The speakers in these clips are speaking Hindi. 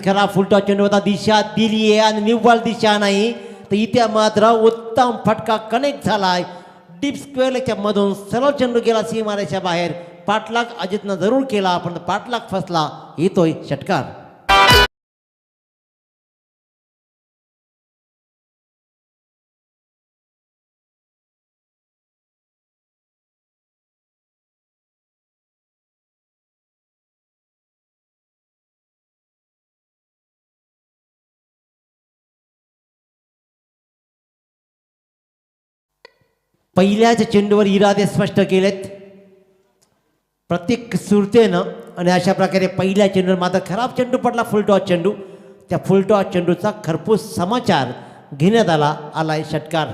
खरा फुलटॉस चेंडू होता, दिशा दिली आहे आणि निव्वळ दिशा नाही, तर इथे मात्र उत्तम फटका कनेक्ट झालाय डीप स्क्वेअरच्या मधून. सरळ चेंडू गेला सीमारेषा बाहेर. पाठलाग अजितनं जरूर केला पण पाठलाग फसला. येतोय षटकार. पहिल्याच चेंडूवर इरादे स्पष्ट केलेत प्रत्येक सुरतेनं आणि अशा प्रकारे पहिल्या चेंडूवर मात्र खराब चेंडू पडला फुलटॉस चेंडू. त्या फुलटॉस चेंडूचा खरपूस समाचार घेण्यात आलाय षटकार.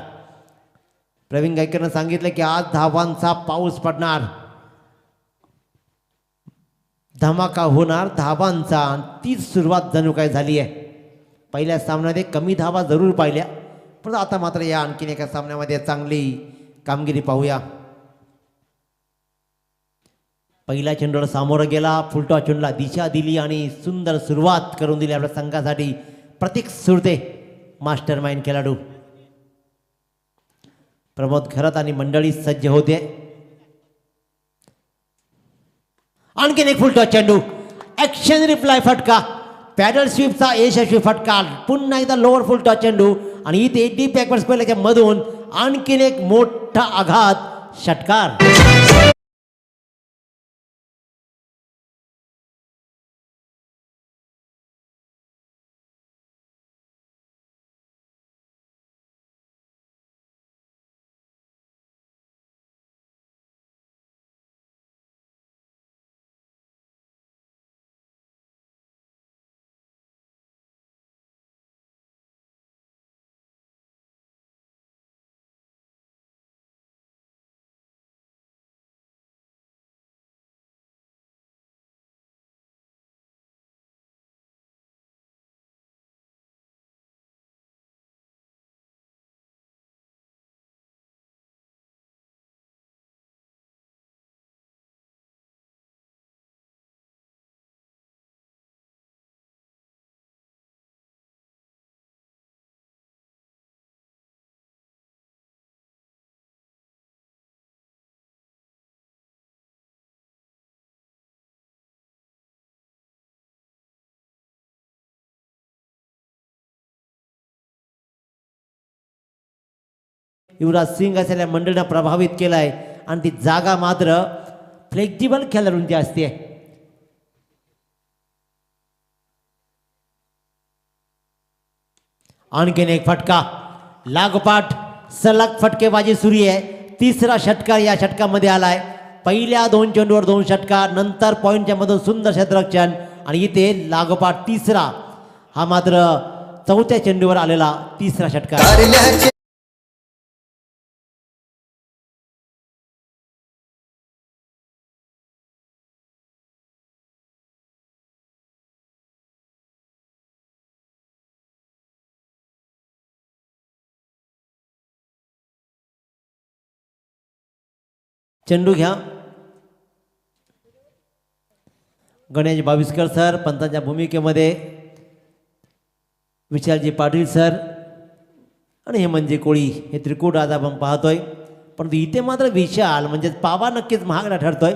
प्रवीण गायकरनं सांगितलं की आज धावांचा पाऊस पडणार, धमाका होणार धावांचा. तीच सुरुवात जणू काय झाली आहे. पहिल्या सामन्यामध्ये कमी धावा जरूर पाहिल्या पण आता मात्र या आणखीन एका सामन्यामध्ये चांगली कामगिरी पाहूया. पहिल्या चेंडूला सामोरं गेला, फुलटॉस चेंडूला दिशा दिली आणि सुंदर सुरुवात करून दिली आपल्या संघासाठी प्रतीक सुरते, मास्टर माइंड खेळाडू. प्रमोद खरत आणि मंडळी सज्ज होते. आणखीन एक फुलटॉस चेंडू, ऍक्शन रिप्लाय फटका, पॅडल स्वीपचा यशस्वी फटका. पुन्हा एकदा लोअर फुलटॉस चेंडू आणि इथे डीप बॅकवर्ड स्पेलच्या मधून आणखीन एक मोठा आघात, षटकार. युवराज सिंग असलेल्या मंडळीनं प्रभावित केलाय आणि ती जागा मात्र फ्लेक्झिबल खेळाडूंची असते. आणखीन एक फटका, लागोपाठ सलग फटकेबाजी सुरू आहे. तिसरा षटकार या षटकामध्ये आलाय. पहिल्या 2 चेंडूवर 2 षटकार, नंतर पॉईंटच्या मधून सुंदर क्षेत्ररक्षण आणि इथे लागोपाठ तिसरा, हा मात्र चौथ्या चेंडूवर आलेला तिसरा षटकार. चेंडू घ्या गणेश बाविस्कर सर, पंतांच्या भूमिकेमध्ये विशालजी पाटील सर आणि हेमंतजी कोळी, हे त्रिकूट आज आपण पाहतोय. पण इथे मात्र विशाल म्हणजे पावा नक्कीच महागडा ठरतोय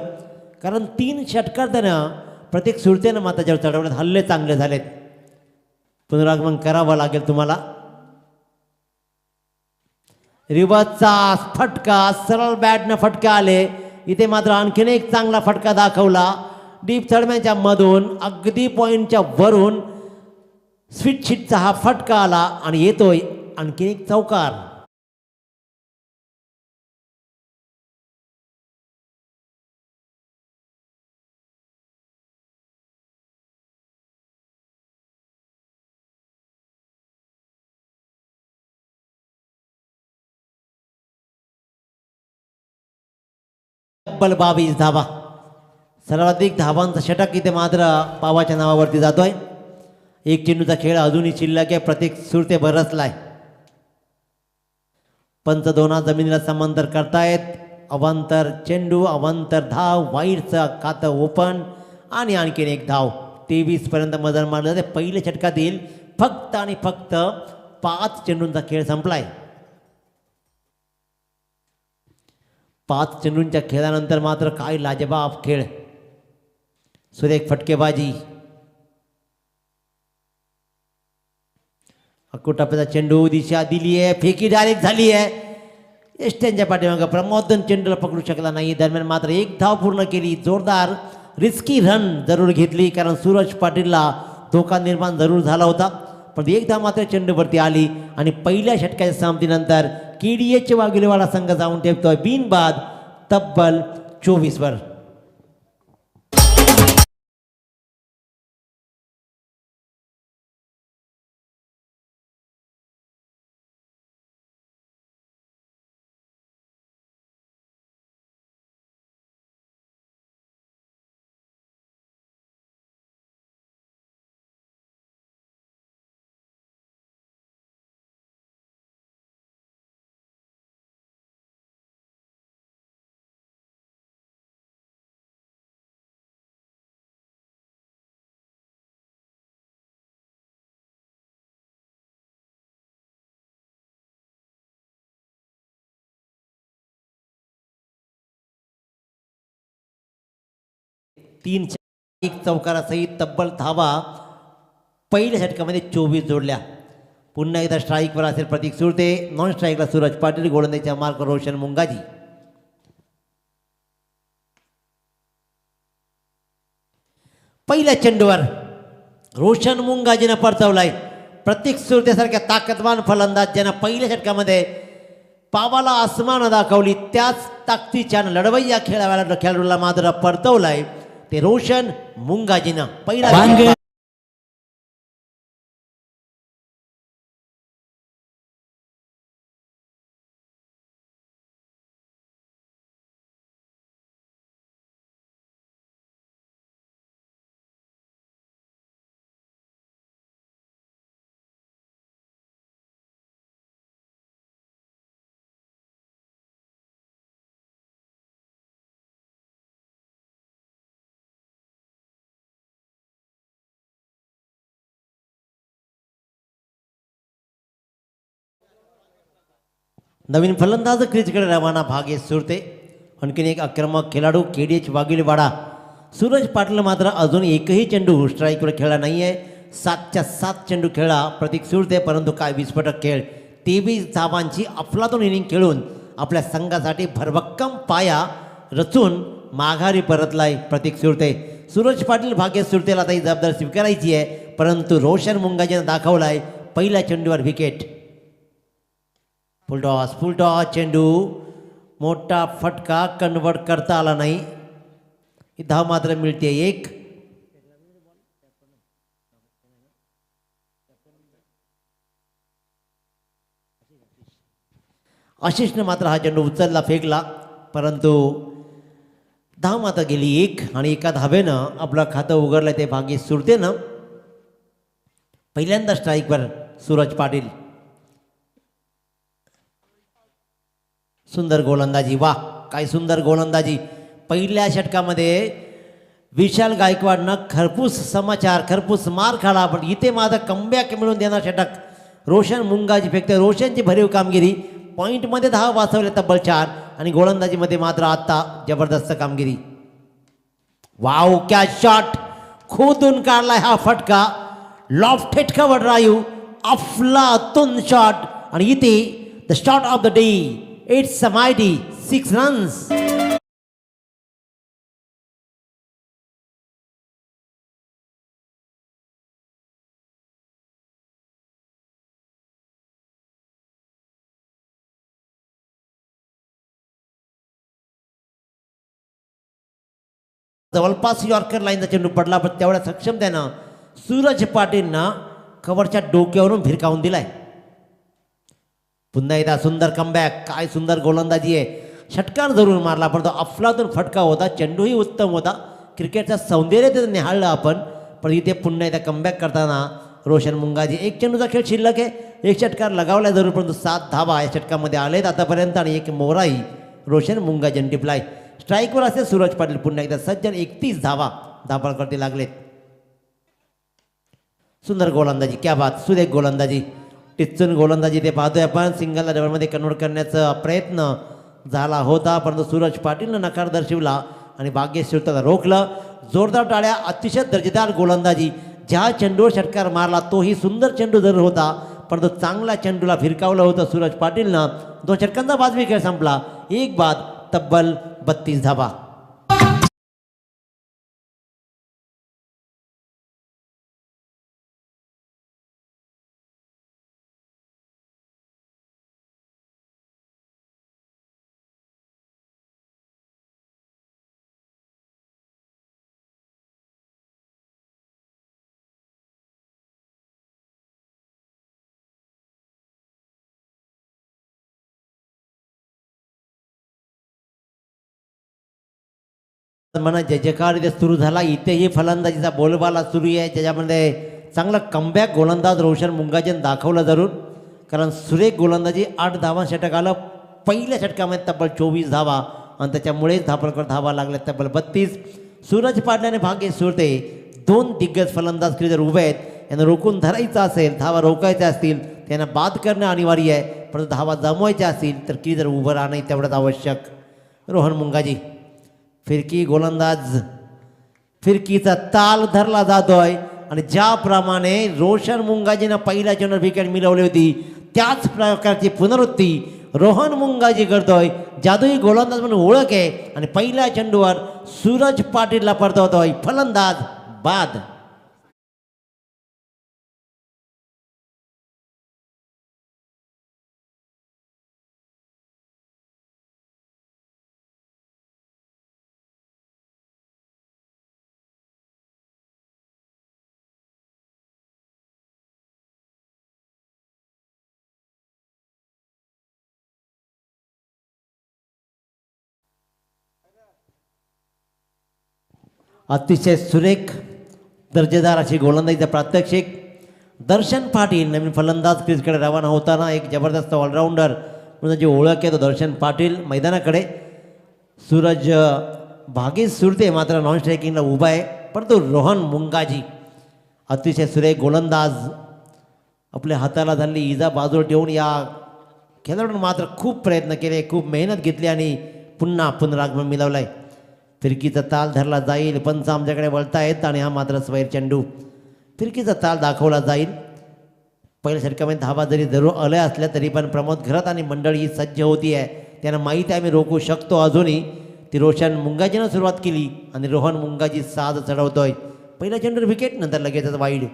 कारण 3 षटकार त्यानं प्रत्येक सुरतेनं मात्र ज्यावर चढवण्यात हल्ले चांगले झालेत. पुनरागमन करावं लागेल तुम्हाला. रिवर्सचा फटका, सरळ बॅटनं फटका आले. इथे मात्र आणखीन एक चांगला फटका दाखवला डीप थर्डमॅनच्या मधून, अगदी पॉईंटच्या वरून स्वीट शीटचा हा फटका आला आणि येतोय आणखीन एक चौकार. तब्बल 22 धावा, सर्वाधिक धावांचा षटक इथे मात्र पावाच्या नावावरती जातोय. एक चेंडूचा खेळ अजूनही शिल्लक आहे, प्रत्येक सुरते बरसलाय. पंच दोना जमिनीला समांतर करतायत. अवांतर चेंडू, अवांतर धाव, वाईडचं खातं ओपन आणि आणखीन एक धाव. 23 पर्यंत मजल मारलं ते पहिल्या षटकातील फक्त आणि फक्त 5 चेंडूंचा खेळ संपलाय. 5 चेंडूंच्या खेळानंतर मात्र काय लाजवाब खेळ, सुरेख फटकेबाजी. अकुटाप्याचा चेंडू दिशा दिली आहे, फेकी डायरेक्ट झाली आहे. एसट्यांच्या पाठीमागं प्रमोदन चेंडूला पकडू शकला नाही. दरम्यान मात्र एक धाव पूर्ण केली. जोरदार रिस्की रन जरूर घेतली, कारण सूरज पाटीलला धोका निर्माण जरूर झाला होता, पण एक धाव मात्र चेंडूवरती आली. आणि पहिल्या षटकाच्या समाप्तीनंतर KDH वाघिलेवाडा संघ जाऊन ठेवतोय बिनबाद तब्बल 24 वर. तीन एक चौकारासहित तब्बल धावा पहिल्या षटकामध्ये 24 जोडल्या. पुन्हा एकदा स्ट्राईकवर असेल प्रतीक सुरते, नॉन स्ट्राईकला सूरज पाटील, गोलंदाजीचा मार्क रोशन मुंगाजी. पहिल्या चेंडूवर रोशन मुंगाजीनं परतवलाय. प्रतीक सुरतेसारख्या ताकदवान फलंदाज ज्यानं पहिल्या षटकामध्ये पावाला आसमान दाखवली, त्याच ताकदीच्या लढवय्या खेळाडूला मात्र परतवलाय ते रोशन मुंगाजीनं. पहिला नवीन फलंदाज क्रीजकडे रवाना भागेश सुरते. आणखीन एक आक्रमक खेळाडू KDH वाघिलेवाडा. सूरज पाटील मात्र अजून एकही चेंडू स्ट्राईकवर खेळला नाही आहे. 7च्या 7 चेंडू खेळला प्रतीक सुरते, परंतु काय विस्फोटक खेळ. 23 धावांची अफलातून इनिंग खेळून आपल्या संघासाठी भरभक्कम पाया रचून माघारी परतलाय प्रतीक सुरते. सूरज पाटील भागेश सुरतेला आता ही जबाबदारी स्वीकारायची आहे, परंतु रोशन मुंगाजीनं दाखवलाय पहिल्या चेंडूवर विकेट. फुलटॉस चेंडू मोठा फटका कन्वर्ट करता आला नाही. ही धाव मात्र मिळते एक. आशिषनं मात्र हा चेंडू उचलला, फेकला, परंतु धाव मात्र गेली एक. आणि एका धावेनं आपलं खातं उघडलं ते भागेश सुरतेनं. पहिल्यांदा स्ट्राईकवर सूरज पाटील. सुंदर गोलंदाजी, वा काय सुंदर गोलंदाजी. पहिल्या षटकामध्ये विशाल गायकवाडनं खरपूस मार खाला, पण इथे माझा कमबॅक मिळून देणार षटक रोशन मुंगाजी फेकते. रोशनची भरीव कामगिरी. पॉईंटमध्ये धाव वाचवले तब्बल 4 आणि गोलंदाजीमध्ये मात्र आता जबरदस्त कामगिरी. वाव क्या शॉट, खोदून काढलाय हा फटका. लॉफ्टेड कव्हर ड्राईव्ह, अफलातून शॉट. आणि इथे the shot of the day. It's a mighty 6 runs. जवळपास यॉर्कर लाईनचा चेंडू पडला, पण तेवढ्या सक्षम त्यानं सूरज पाटीलनं कव्हरच्या डोक्यावरून भिरकावून दिलाय. पुन्हा एकदा सुंदर कमबॅक, काय सुंदर गोलंदाजी आहे. षटकार जरूर मारला, पण तो अफलातून फटका होता. चेंडूही उत्तम होता. क्रिकेटचं सौंदर्य ते निहाळलं आपण. पण इथे पुन्हा एकदा कमबॅक करताना रोशन मुंगाजी. एक चेंडूचा खेळ शिल्लक आहे, एक षटकार लगावला जरूर, परंतु 7 धावा या षटकामध्ये आलेत आतापर्यंत आणि एक मोराही रोशन मुंगाजीने टिपलाय. स्ट्राईकवर असेल सूरज पाटील पुन्हा एकदा सज्जन. 31 धावा धापाळकरती लागलेत. सुंदर गोलंदाजी, क्या बात, सुरेख गोलंदाजी, टिच्चून गोलंदाजी ते पाहतोय आपण. सिंगलला डबलमध्ये कन्वर्ट करण्याचा प्रयत्न झाला होता, परंतु सूरज पाटीलनं नकार दर्शवला आणि भाग्यश्री त्याला रोखलं. जोरदार टाळ्या, अतिशय दर्जेदार गोलंदाजी. ज्या चेंडूवर षटकार मारला तोही सुंदर चेंडू जरूर होता, परंतु चांगल्या चेंडूला फिरकावलं होतं सूरज पाटीलनं. 2 षटकांचा वाजवी खेळ संपला. एक बाद, तब्बल 32 धावा. म्हणा जय जयकार इथे सुरू झाला. इथेही फलंदाजीचा बोलबाला सुरू आहे, ज्याच्यामध्ये चांगला कमबॅक गोलंदाज रोशन मुंगाजीनं दाखवलं जरूर. कारण सुरेख गोलंदाजी 8 धावा षटक आलं. पहिल्या षटकामध्ये तब्बल 24 धावा आणि त्याच्यामुळेच धापडकर धावा लागल्या तब्बल 32. सूरज पाटलाने भाग्य सुरते 2 दिग्गज फलंदाज क्रीजर उभे आहेत. यांना रोखून धरायचं असेल, धावा रोखायच्या असतील, त्यांना बाद करणं अनिवार्य आहे. परंतु धावा जमवायच्या असतील तर क्रीजर उभं राहणं तेवढंच आवश्यक. रोहन मुंगाजी, फिरकी गोलंदाज, फिरकीचा ताल धरला जातोय आणि ज्याप्रमाणे रोशन मुंगाजीनं पहिल्या चेंडूवर विकेट मिळवली होती त्याच प्रकारची पुनरुत्ती रोहन मुंगाजी करतोय. जादुई गोलंदाज म्हणून ओळख आहे आणि पहिल्या चेंडूवर सूरज पाटीलला परतवतोय. फलंदाज बाद. अतिशय सुरेख दर्जेदार अशी गोलंदाजीचं प्रात्यक्षिक. दर्शन पाटील नवीन फलंदाज क्रीजकडे रवाना होताना एक जबरदस्त ऑलराऊंडर म्हणून जी ओळख आहे तो दर्शन पाटील मैदानाकडे. सूरज भागीच सुरते मात्र नॉन स्ट्रायकिंगला उभा आहे, परंतु रोहन मुंगाजी अतिशय सुरेख गोलंदाज. आपल्या हाताला झालेली इजा बाजूला ठेवून या खेळाडूंनी मात्र खूप प्रयत्न केले, खूप मेहनत घेतली आणि पुन्हा पुनरागमन मिळवलं आहे. फिरकीचा ताल धरला जाईल, पंच आमच्याकडे वळतायत आणि हा मात्र स्वैर चेंडू. फिरकीचा ताल दाखवला जाईल. पहिल्या षटकामध्ये धावा जरी जरूर आल्या असल्या तरी पण प्रमोद घरात आणि मंडळी सज्ज होती आहे, त्यांना माहीत आहे आम्ही रोखू शकतो. अजूनही ती रोशन मुंगाजीनं सुरुवात केली आणि रोहन मुंगाजी साज चढवतोय. पहिल्या चेंडूवर विकेट, नंतर लगेचच वाईड.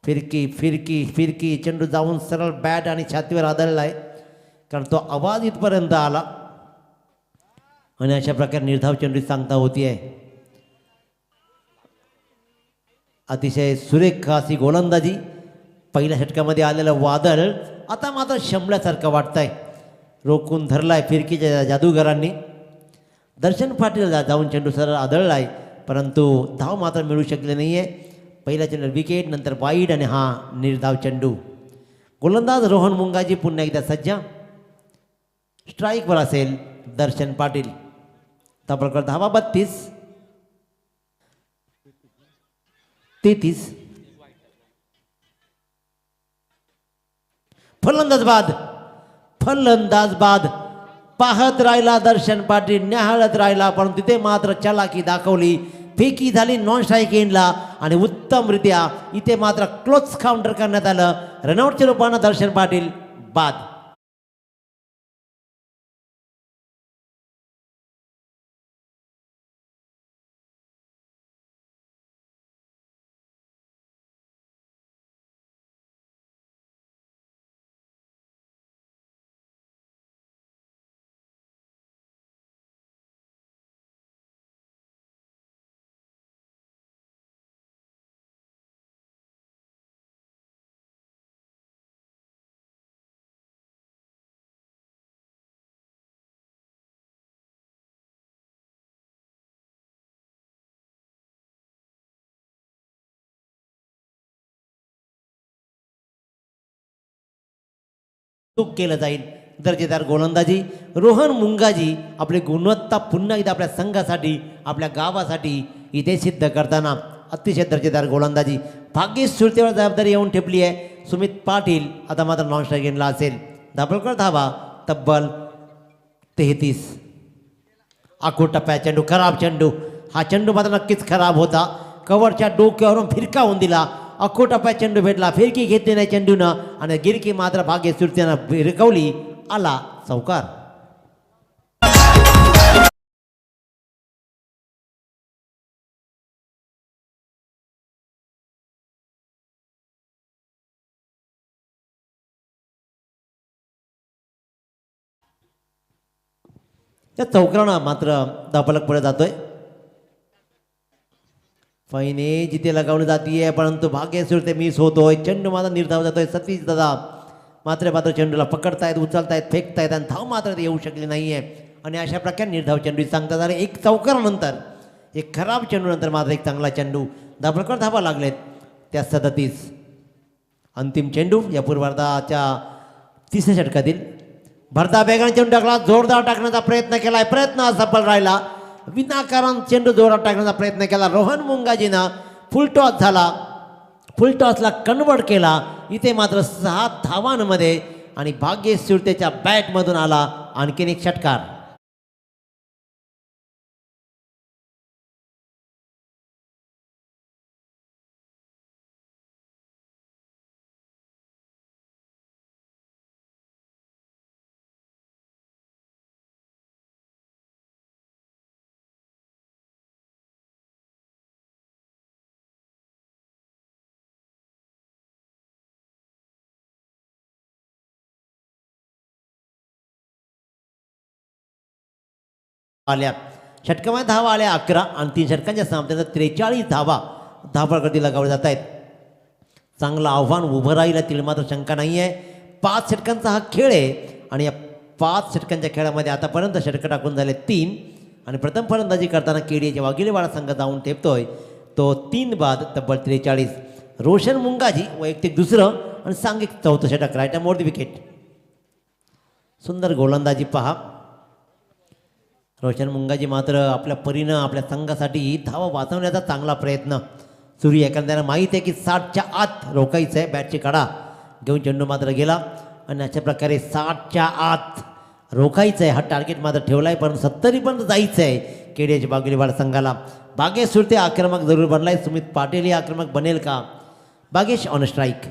फिरकी फिरकी फिरकी, चेंडू जाऊन सरळ बॅट आणि छातीवर आदळला आहे, कारण तो आवाज इथपर्यंत आला आणि अशा प्रकारे निर्धाव चेंडू सांगता होती आहे. अतिशय सुरेख अशी गोलंदाजी. पहिल्या षटकामध्ये आलेलं वादळ आता मात्र शंभल्यासारखं वाटतंय. रोखून धरलाय फिरकीच्या जादूगारांनी. दर्शन पाटील जाऊन चेंडू सरळ आदळला आहे, परंतु धाव मात्र मिळू शकले नाही आहे. पहिल्या चेंडूवर विकेट, नंतर वाईड आणि हा निर्धाव चेंडू. गोलंदाज रोहन मुंगाजी पुन्हा एकदा सज्ज. स्ट्राईकवर असेल दर्शन पाटील. तब्बल धावा 32. 33. फलंदाज बाद. फलंदाज बाद. पाहत राहिला दर्शन पाटील, न्याहाळत राहिला, पण तिथे मात्र चलाकी दाखवली. फेकी झाली नॉन स्ट्राईक एंडला आणि उत्तमरित्या इथे मात्र क्लोज काउंटर करण्यात आलं. रनआउटच्या रूपानं दर्शन पाटील बाद. चूक केलं जाईल. दर्जेदार गोलंदाजी. रोहन मुंगाजी आपली गुणवत्ता पुन्हा एकदा आपल्या संघासाठी, आपल्या गावासाठी इथे सिद्ध करताना अतिशय दर्जेदार गोलंदाजी. भाग्येश सुरतेवर जबाबदारी येऊन ठेपली आहे. सुमित पाटील आता मात्र नॉन स्ट्रायकिंगला असेल. दाभोळकर धावा तब्बल 33. आखूड टप्प्यात चेंडू, खराब चेंडू. हा चेंडू मात्र नक्कीच खराब होता. कव्हरच्या डोक्यावरून फिरका होऊन दिला. आखूड टप्प्यात चेंडू भेटला, फिरकी घेतली नाही चेंडूनं आणि गिरकी मात्र भाग्येश सुरतेनं फिरकवली. आला चौकार. त्या चौकारानं मात्र धापलक पुढे जातोय. फाईने जिथे लगावली जातीये परंतु भाग्येश सुरते मिस होतोय. चेंडू मात्र निर्धाव जातोय. सतीश दादा मात्र चेंडूला पकडतायत, उचलतायत, फेकतायत आणि धाव मात्र येऊ शकली नाहीये आणि अशा प्रकारे निर्धाव चेंडू सांगता झाले. एक चौकारानंतर एक खराब चेंडूनंतर मात्र एक चांगला चेंडू. दाभोळकर धावा लागलेत त्या 37. अंतिम चेंडू या पूर्वार्धाच्या तिसऱ्या षटकातील. भरता वेगाने चेंडू टाकला, जोरदार टाकण्याचा प्रयत्न केलाय, प्रयत्न असफल राहिला. विनाकारण चेंडू जोरात टाकण्याचा प्रयत्न केला. रोहन मुंगाजीनं फुल टॉस झाला, फुल टॉसला कन्वर्ट केला. इथे मात्र 6 धावांमध्ये आणि भाग्येश सुरतेच्या बॅटमधून आला आणखीन एक षटकार. आल्या षटकामध्ये धावा आल्या 11 आणि 3 षटकांच्या सामन्यात 43 धावा धावगती लगावल्या जात आहेत. चांगलं आव्हान उभं राहील यातील मात्र शंका नाही आहे. 5 षटकांचा हा खेळ आहे आणि या 5 षटकांच्या खेळामध्ये आतापर्यंत षटकं टाकून झाले 3 आणि प्रथम फलंदाजी करताना केडीच्या वाघिलेवाडा संघ जाऊन ठेपतोय तो 3 बाद तब्बल 43. रोशन मुंगाजी वैयक्तिक दुसरं आणि सांघिक चौथं षटक. Right more the wicket. सुंदर गोलंदाजी पहा. रोशन मुंगाजी मात्र आपल्या परीनं आपल्या संघासाठी धावा वाचवण्याचा चांगला प्रयत्न सुरू आहे. एखाद्याला माहीत आहे की 60च्या आत रोखायचं आहे. बॅटची कडा घेऊन चेंडू मात्र गेला आणि अशा प्रकारे 60च्या आत रोखायचं आहे हा टार्गेट मात्र ठेवला आहे. पण 70पर्यंत जायचं आहे केडीच्या बागेलीवाडा संघाला. भाग्येश सुरते आक्रमक जरूर बनलाय. सुमित पाटील ही आक्रमक बनेल का? Bhagyesh on strike.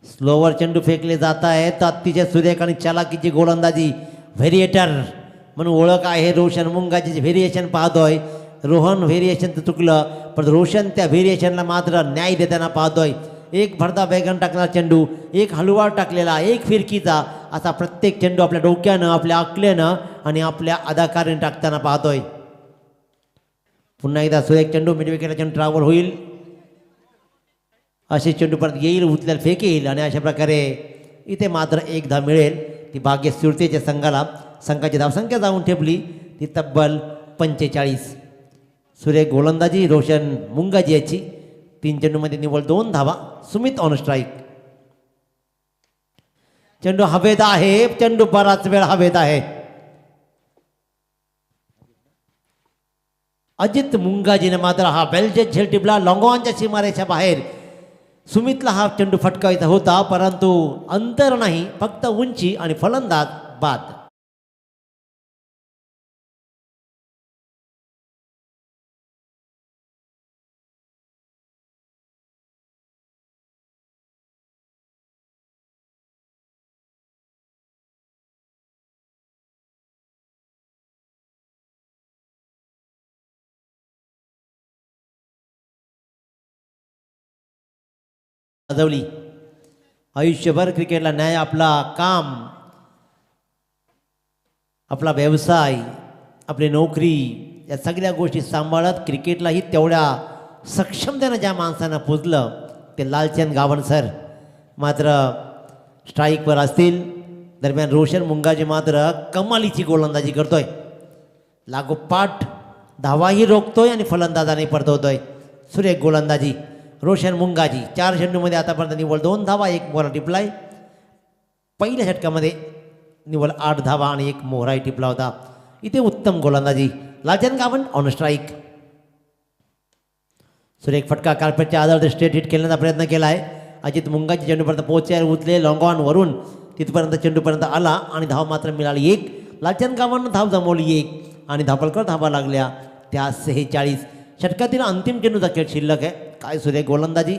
स्लोवर चेंडू फेकले जात आहेत. अतिशय सुरेख आणि चालाकीची गोलंदाजी. व्हेरिएटर म्हणून ओळख आहे रोशन मुंगाजीचे. व्हेरिएशन पाहतोय. रोहन व्हेरिएशन तर चुकलं पण रोशन त्या व्हेरिएशनला मात्र न्याय देताना पाहतोय. एक भरता वेगान टाकणारा चेंडू, एक हलवार टाकलेला, एक फिरकीचा, असा प्रत्येक चेंडू आपल्या डोक्यानं, आपल्या अकलेनं आणि आपल्या अदाकारीने टाकताना पाहतोय. पुन्हा एकदा सुरेख चेंडू, मिडविकेटला चेंडू ट्राव्हल होईल. असे चेंडू परत येईल, उचल्याला फेकेल आणि अशा प्रकारे इथे मात्र एक धाव मिळेल. ती भाग्येश सुरतेच्या संघाला. संघाची धावसंख्या जाऊन ठेपली ती तब्बल 45. सुरेख गोलंदाजी रोशन मुंगाजी याची. 3 चेंडूमध्ये निव्वळ 2 धावा. Sumit on strike. चेंडू हवेत आहे. चेंडू बराच वेळ हवेत आहे. अजित मुंगाजीने मात्र हा बेलजेत झेल टिपला लॉंगॉनच्या सीमारेच्या बाहेर. सुमितला हा चेंडू फटकावायचा होता परंतु अंतर नाही, फक्त उंची आणि फलंदाज बाद. गाजवली. आयुष्यभर क्रिकेटला न्याय, आपला काम, आपला व्यवसाय, आपली नोकरी या सगळ्या गोष्टी सांभाळत क्रिकेटलाही तेवढ्या सक्षमतेनं ज्या माणसानं पुजलं ते लालचंद गावण सर मात्र स्ट्राईकवर असतील. दरम्यान रोशन मुंगाजी मात्र कमालीची गोलंदाजी करतोय. लागोपाठ धावाही रोखतोय आणि फलंदाजाने परतवतोय. सुरेख गोलंदाजी रोशन मुंगाजी. 4 चेंडूमध्ये आतापर्यंत निव्वळ 2 धावा, 1 मोहरा टिपलाय. पहिल्या षटकामध्ये निव्वळ 8 धावा आणि 1 मोहराही टिपला होता. इथे उत्तम गोलंदाजी. Lalchand Gawan on strike. सुरेख फटका कार्पेटच्या आधार स्ट्रेट हिट खेळण्याचा प्रयत्न केला आहे. अजित मुंगाची चेंडूपर्यंत पोहोचायला उचले लॉंग ऑन वरून तिथपर्यंत चेंडूपर्यंत आला आणि धाव मात्र मिळाली एक. लालचंद गावांना धाव जमवली एक आणि धापलकर धावा लागल्या त्या 46. षटकातील अंतिम चेंडूचा खेळ शिल्लक आहे. काय सुरेख गोलंदाजी.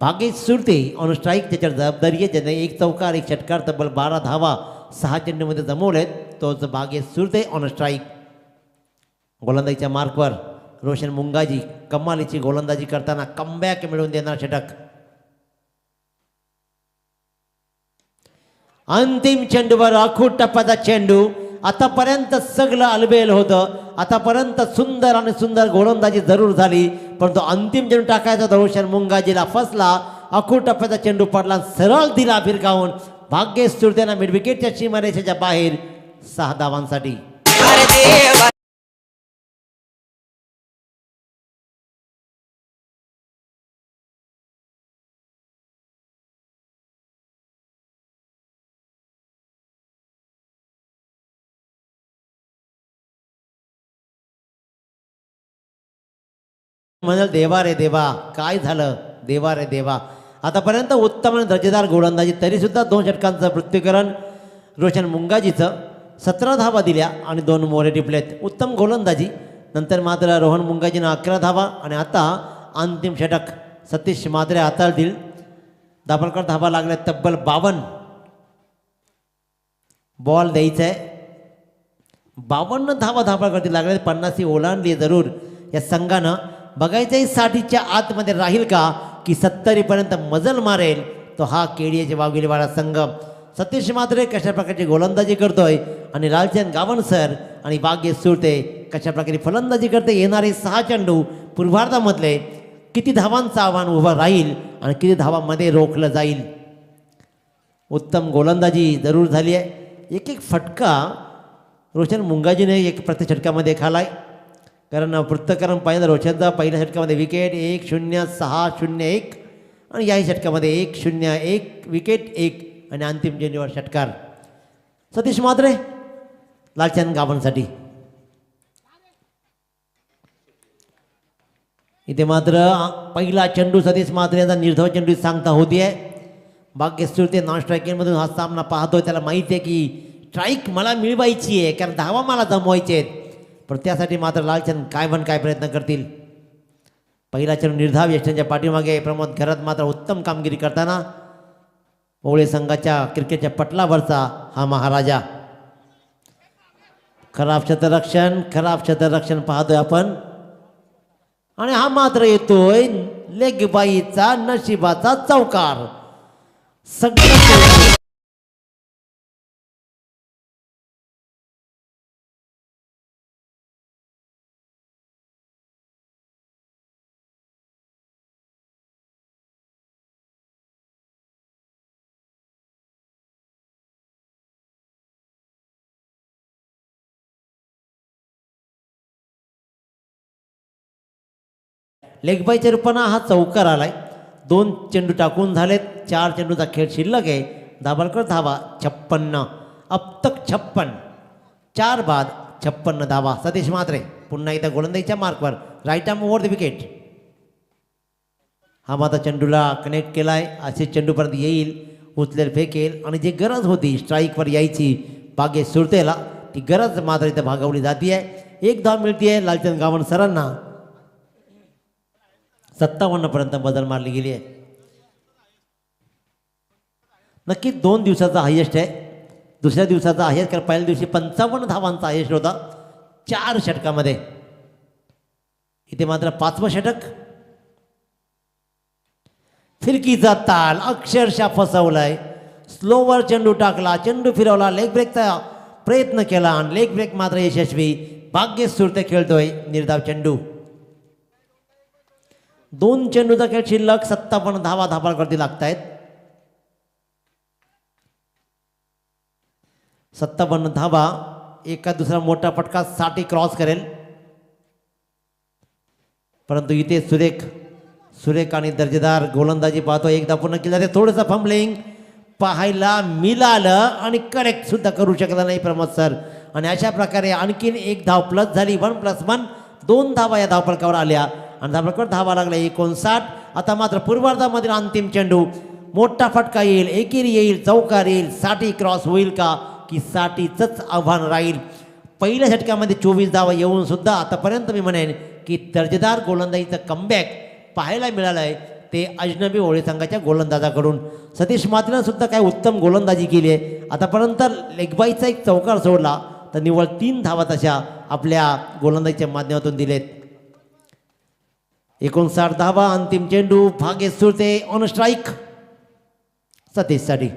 भाग्येश सुरते ऑन स्ट्राईक त्याच्यावर जबाबदारी आहे. ज्याने एक चौकार एक षटकार तब्बल 12 धावा 6 चेंडूमध्ये जमवलेत. तोच भाग्येश सुरते ऑन स्ट्राईक. गोलंदाजीच्या मार्कवर रोशन मुंगाजी कमालीची गोलंदाजी करताना कमबॅक मिळवून देणार षटक. अंतिम चेंडूवर आखूड टप्प्याचा चेंडू. आतापर्यंत सगळं अलबेल होतं. आतापर्यंत सुंदर आणि सुंदर गोलंदाजी जरूर झाली, परंतु अंतिम चेंडू टाकायचा तर रोशन मुंगाजीला फसला. आखूड टप्प्याचा चेंडू पडला, सरळ दिला भिरकावून. भाग्येश सुरतेना मिडविकेटच्या सीमारेषेच्या बाहेर 6 धावांसाठी. म्हणाल देवा रे देवा, काय झालं देवा रे देवा. आतापर्यंत उत्तम आणि दर्जेदार गोलंदाजी, तरीसुद्धा 2 षटकांचं पृथ्वीकरण रोशन मुंगाजीचं. 17 धावा दिल्या आणि 2 मोरे टिपलेत. उत्तम गोलंदाजी. नंतर मात्र रोहन मुंगाजीनं 11 धावा आणि आता अंतिम षटक सतीश मात्रे हाताळतील. दाभोलकर धावा लागल्या तब्बल 52. बॉल द्यायचा आहे. 52 धावा दाभोलकरती लागले. 50 ओलांडली जरूर या संघानं. बघायचंही 60च्या आतमध्ये राहील का की 70पर्यंत मजल मारेल तो हा केडीएचे वाघिलीवाडा संघ. सतीश मात्रे कशा प्रकारची गोलंदाजी करतोय आणि लालचंद गावणसर आणि भाग्येश सुरते कशा प्रकारे फलंदाजी करते. येणारे 6 चेंडू पूर्वार्धामधले किती धावांचं आव्हान उभं राहील आणि किती धावांमध्ये रोखलं जाईल. उत्तम गोलंदाजी जरूर झाली आहे. एक एक फटका रोशन मुंगाजीने एक प्रत्येक षटकामध्ये खालाय. कारण पृथ्वीकरण पाहिलं रोशनचा पहिल्या षटकामध्ये विकेट 1-0-6-0-1 आणि याही षटकामध्ये 1-0-1 विकेट 1 आणि अंतिम चेंडूवर षटकार. सतीश मात्रे लालचंद गावांसाठी. इथे मात्र पहिला चेंडू सतीश मात्रे यांचा निर्धाव चेंडू सांगता होती आहे. भाग्येश सुरते नॉन स्ट्रायकिंगमधून हा सामना पाहतोय. त्याला माहिती आहे की स्ट्राईक मला मिळवायची आहे, कारण धावा मला जमवायचे आहेत. पण त्यासाठी मात्र लालचंद काय प्रयत्न करतील. पहिला चेंडू निर्धाव यष्टींच्या पाठीमागे. प्रमोद घरात मात्र उत्तम कामगिरी करताना ओळे संघाच्या क्रिकेटच्या पटलावरचा हा महाराजा. खराब क्षेत्ररक्षण पाहतोय आपण. आणि हा मात्र येतोय लेगबाईचा नशिबाचा चौकार. सगळं लेगबाईच्या रूपानं हा चौकार आलाय. 2 चेंडू टाकून झालेत. 4 चेंडूचा खेळ शिल्लक आहे. दाभोलकर धावा 56. अब तक 56. 4 बाद 56 धावा. सतीश मात्रे पुन्हा एकदा गोलंदाजीच्या मार्कवर. Right arm over the wicket. हा मात्र चेंडूला कनेक्ट केलाय. असे चेंडूपर्यंत येईल, उचलेल, फेकेल आणि जी गरज होती स्ट्राईकवर यायची भाग्येश सुरतेला, ती गरज मात्र इथं भागवली जाते आहे. 1 धाव मिळते लालचंद गावण सरांना. 57पर्यंत बदल मारली गेली आहे. नक्की 2 दिवसाचा हायेस्ट आहे. दुसऱ्या दिवसाचा हायेस्ट, कारण पहिल्या दिवशी 55 धावांचा हायेस्ट होता 4 षटकामध्ये. इथे मात्र 5वं षटक. फिरकीचा ताल अक्षरशः फसवलाय. स्लोवर चेंडू टाकला, चेंडू फिरवला, लेग ब्रेकचा प्रयत्न केला आणि लेग ब्रेक मात्र यशस्वी. भाग्येश सुरते खेळतोय निर्धाव चेंडू. 2 चेंडूचा खेळ शिल्लक. 57 धावा दाभोलकरती लागत आहेत. 57 धावा. एका दुसरा मोठा फटका 60 क्रॉस करेल. परंतु इथे सुरेख आणि दर्जेदार गोलंदाजी पाहतो. एकदा पूर्ण केलं ते थोडंसं फंबलिंग पाहायला मिळालं आणि करेक्ट सुद्धा करू शकला नाही प्रमोद सर. आणि अशा प्रकारे आणखीन 1 धाव प्लस झाली. 1+1 2 धावा या धावफलकावर आल्या आणि धाबांवर धावा लागला 59. आता मात्र पूर्वार्धामधील अंतिम चेंडू, मोठा फटका येईल, एकेरी येईल, चौकार येईल, 60 क्रॉस होईल का की 60चंच आव्हान राहील. पहिल्या षटकामध्ये 24 धावा येऊन सुद्धा आतापर्यंत मी म्हणेन की दर्जेदार गोलंदाजीचं कमबॅक पाहायला मिळालं आहे ते अजनबी होळी संघाच्या गोलंदाजाकडून. सतीश मात्रेनं सुद्धा काय उत्तम गोलंदाजी केली आहे. आतापर्यंत लेगबाईचा एक चौकार सोडला तर निव्वळ 3 धावा तशा आपल्या गोलंदाजीच्या माध्यमातून दिलेत. 59 धावा, अंतिम चेंडू, भाग्येश सुरते ऑन स्ट्राईक सतीशसाठी.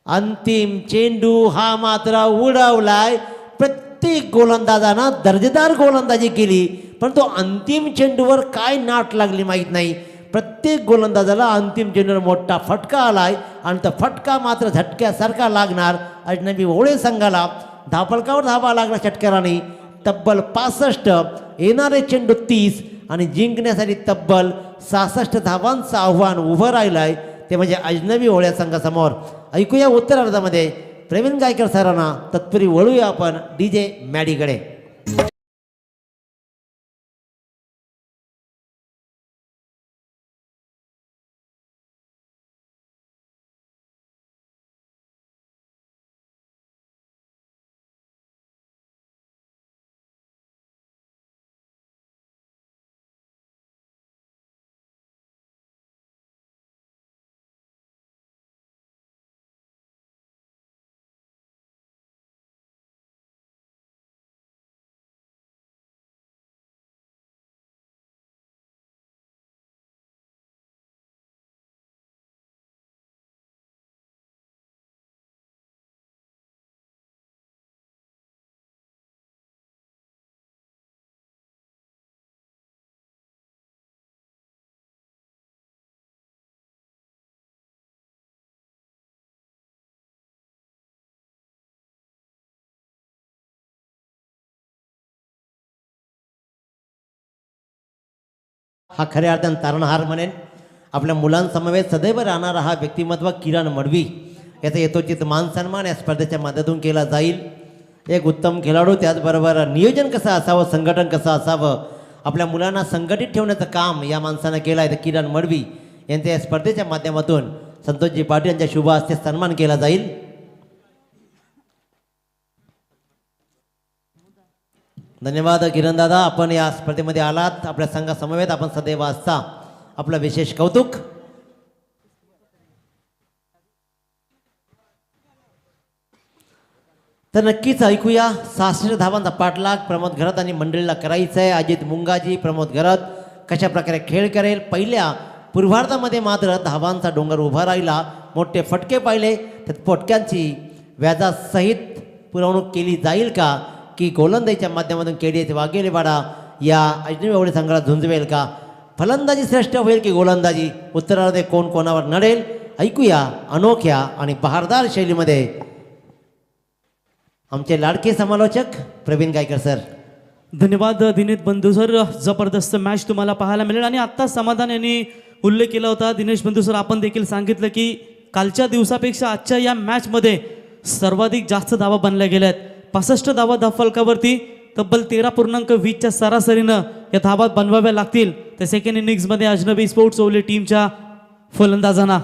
अंतिम चेंडू हा मात्र उडवलाय. प्रत्येक गोलंदाजानं दर्जेदार गोलंदाजी केली, परंतु अंतिम चेंडूवर काय नाट लागली माहीत नाही. प्रत्येक गोलंदाजाला अंतिम चेंडूवर मोठा फटका आलाय आणि तो फटका मात्र झटक्यासारखा लागणार अजनबी होळे संघाला. धावफलकावर धावा लागला षटकाराने तब्बल 65, येणारे चेंडू 30 आणि जिंकण्यासाठी तब्बल 66 धावांचं आव्हान उभं राहिलं आहे ते म्हणजे अजनबी होळ्या संघासमोर. ऐकूया उत्तरार्धामध्ये प्रवीण गायकर सरांना. तत्पूर्वी वळूया आपण DJ मॅडीकडे. हा खऱ्या अर्थानं तारणहार म्हणेन. आपल्या मुलांसमवेत सदैव राहणारा हा व्यक्तिमत्व किरण मडवी याचा यथोचित मान सन्मान या स्पर्धेच्या माध्यमातून केला जाईल. एक उत्तम खेळाडू, त्याचबरोबर नियोजन कसं असावं, संघटन कसं असावं, आपल्या मुलांना संघटित ठेवण्याचं काम या माणसानं केलं आहे. तर किरण मडवी यांच्या या स्पर्धेच्या माध्यमातून संतोषजी पाटील यांच्या शुभ हस्ते सन्मान केला जाईल. धन्यवाद किरण दादा, आपण या स्पर्धेमध्ये आलात. आपल्या संघासमवेत आपण सदैव असता आपलं विशेष कौतुक. तर नक्कीच ऐकूया 66 धावांचा पाठलाग प्रमोद घरत आणि मंडळीला करायचं आहे. अजित मुंगाजी, प्रमोद घरत कशा प्रकारे खेळ करेल. पहिल्या पूर्वार्धामध्ये मात्र धावांचा डोंगर उभा राहिला. मोठे फटके पाहिले तर फटक्यांची व्याजासहित पुरवणूक केली जाईल का की गोलंदाजीच्या माध्यमातून KDS वाघेलेवाडा या अजनबी होळी संघाला झुंजवेल का. फलंदाजी श्रेष्ठ होईल की गोलंदाजी, उत्तरार्ध कोण कोणावर नडेल. ऐकूया अनोख्या आणि बहारदार शैलीमध्ये आमचे लाडके समालोचक प्रवीण गायकर सर. धन्यवाद दिनेश बंधू सर. जबरदस्त मॅच तुम्हाला पाहायला मिळेल. आणि आत्ता समाधान यांनी उल्लेख केला होता दिनेश बंधू सर, आपण देखील सांगितलं की कालच्या दिवसापेक्षा आजच्या या मॅचमध्ये सर्वाधिक जास्त धावा बनल्या गेल्या आहेत. 65 धावा धावफलकावरती, तब्बल 13.20च्या सरासरीनं या धावा बनवाव्या लागतील. तर सेकंड इनिंग्समध्ये अजनबी स्पोर्ट्स ओवले टीमच्या फलंदाजांना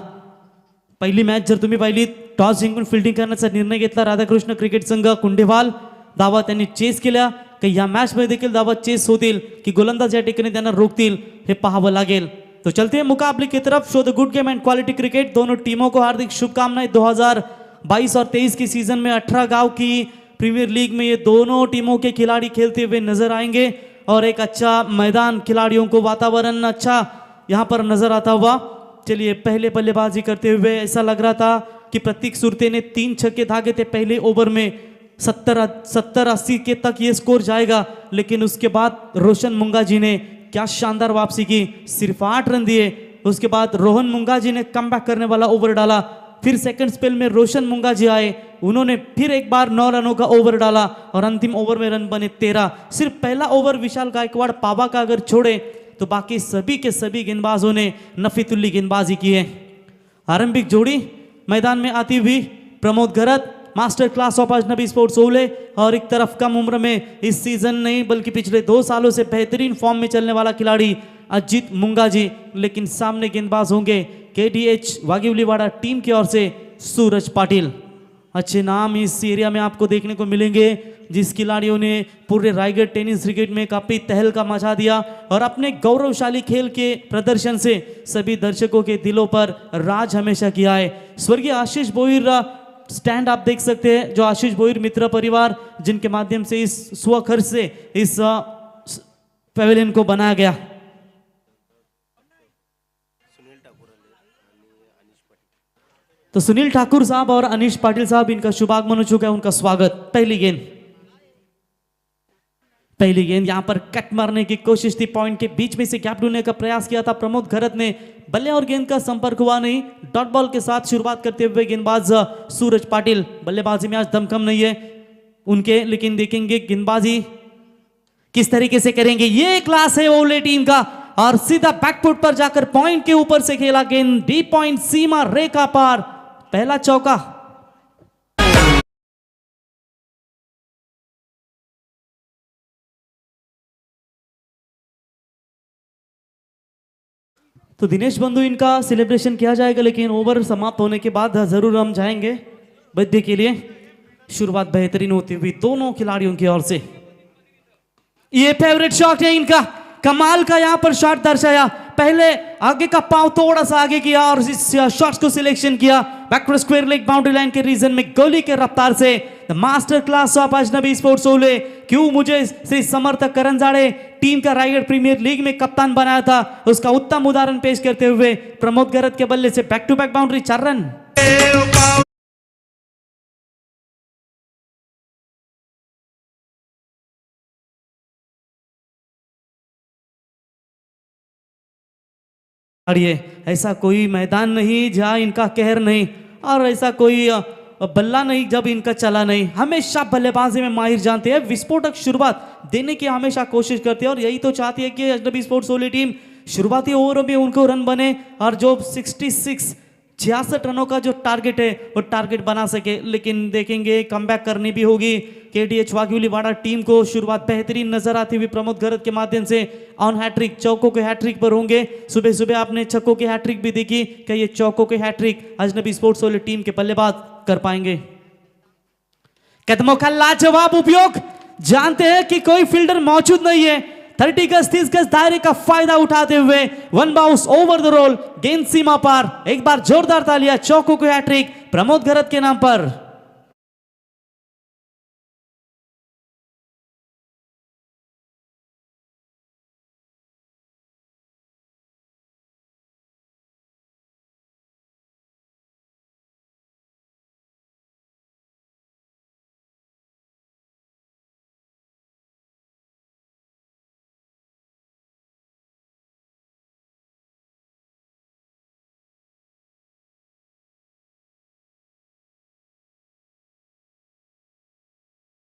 पहिली मॅच जर तुम्ही पाहिली, टॉस जिंकून फिल्डिंग करण्याचा निर्णय घेतला राधाकृष्ण क्रिकेट संघ कुंडेवाल. धावा त्यांनी चेस केल्या की या मॅचमध्ये देखील धावा चेस होतील की गोलंदाज या ठिकाणी त्यांना रोखतील हे पाहावं लागेल. तो चलते हैं मुकाबले की तरफ. Show the good game and quality cricket. दोनों टीमों को हार्दिक शुभकामनाएं. 2022 और 23 की सीजन में 18 गांव की प्रीमियर लीग में ये दोनों टीमों के खिलाड़ी खेलते हुए नजर आएंगे और एक अच्छा मैदान, खिलाड़ियों को वातावरण अच्छा यहाँ पर नजर आता हुआ. चलिए, पहले बल्लेबाजी करते हुए ऐसा लग रहा था कि प्रतीक सुरते ने 3 छक्के दागे थे पहले ओवर में. 70-80 के तक ये स्कोर जाएगा, लेकिन उसके बाद रोशन मुंगाजी ने क्या शानदार वापसी की, सिर्फ 8 रन दिए. उसके बाद रोहन मुंगाजी ने कमबैक करने वाला ओवर डाला. फिर सेकंड स्पेल में रोशन मुंगाजी आए, उन्होंने फिर एक बार 9 रनों का ओवर डाला और अंतिम ओवर में रन बने 13. सिर्फ पहला ओवर विशाल गायकवाड़ पाबा का अगर छोड़े तो बाकी सभी के सभी गेंदबाजों ने नफीतुल्ली गेंदबाजी की है. आरंभिक जोड़ी मैदान में आती हुई प्रमोद घरत मास्टर क्लास ऑफ अजनबी स्पोर्ट्स ओले। और एक तरफ कम उम्र में इस सीजन नहीं बल्कि पिछले 2 सालों से बेहतरीन फॉर्म में चलने वाला खिलाड़ी अजीत मुंगा जी, लेकिन सामने गेंदबाज होंगे केडीएच वागिवलीवाड़ा टीम की ओर से सूरज पाटिल। अच्छे नाम इस एरिया में आपको देखने को मिलेंगे, जिस खिलाड़ियों ने पूरे रायगढ़ टेनिस क्रिकेट में काफी तहलका मचा दिया और अपने गौरवशाली खेल के प्रदर्शन से सभी दर्शकों के दिलों पर राज हमेशा किया है। स्वर्गीय आशीष बोहिर स्टैंड आप देख सकते हैं, जो आशीष बोहिर मित्र परिवार जिनके माध्यम से इस स्वखर्च से इस पेविलियन को बनाया गया। तो सुनील ठाकुर साहब और अनीश पाटिल साहब, इनका शुभागमन हो चुका है, उनका स्वागत। पहली गेंद यहां पर कट मारने की कोशिश थी, पॉइंट के बीच में से गैप ढूंढने का प्रयास किया था प्रमोद घरत ने, बल्ले और गेंद का संपर्क हुआ नहीं। डॉट बॉल के साथ शुरुआत करते हुए गेंदबाज सूरज पाटिल, बल्लेबाजी में आज दमखम नहीं है उनके, लेकिन देखेंगे गेंदबाजी किस तरीके से करेंगे। ये क्लास है ओले टीम का और सीधा बैकफुट पर जाकर पॉइंट के ऊपर से खेला गेंद, डी पॉइंट सीमा रेखा पार, पहला चौका। तो दिनेश बंधु इनका सेलिब्रेशन किया जाएगा, लेकिन ओवर समाप्त होने के बाद जरूर हम जाएंगे बर्थडे के लिए। शुरुआत बेहतरीन होती हुई दोनों खिलाड़ियों की ओर से। ये फेवरेट शॉट है इनका, कमाल का यहां पर शॉट दर्शाया, पहले आगे का पांव थोड़ा सा आगे किया और इस शॉट्स को सिलेक्शन किया backward square leg boundary line के रीजन में गोली के रफ्तार से। द मास्टर क्लास ऑफ अजनबी स्पोर्ट्स ओले, क्यों मुझे श्री समर्थ करंजाड़े टीम का रायगढ़ प्रीमियर लीग में कप्तान बनाया था, उसका उत्तम उदाहरण पेश करते हुए प्रमोद गरत के बल्ले से back to back boundary, 4 run. ऐसा कोई मैदान नहीं जहां इनका कहर नहीं, और ऐसा कोई बल्ला नहीं जब इनका चला नहीं। हमेशा बल्लेबाजी में माहिर जानते हैं, विस्फोटक शुरुआत देने की हमेशा कोशिश करते हैं और यही तो चाहती है कि अजनबी स्पोर्ट्स ओले टीम शुरुआती ओवरों में उनको रन बने और जो 66 रनों का जो टारगेट है वो टारगेट बना सके। लेकिन देखेंगे कमबैक करनी भी होगी केडीएच वागिवलीवाड़ा टीम को। शुरुआत बेहतरीन नजर आती हुई प्रमोद गरत के माध्यम से ऑन हैट्रिक, चौकों के हैट्रिक पर होंगे। सुबह सुबह आपने छक्कों की हैट्रिक भी देखी, क्या ये चौकों के हैट्रिक अजनबी स्पोर्ट्स ओले टीम के बल्लेबाज कर पाएंगे? कदमों का लाजवाब उपयोग, जानते हैं कि कोई फील्डर मौजूद नहीं है, 30 गज 30 गज दायरे का फायदा उठाते हुए one bounce over the rope, गेंद सीमा पार। एक बार जोरदार तालियां, चौकों को हैट्रिक प्रमोद गरत के नाम पर।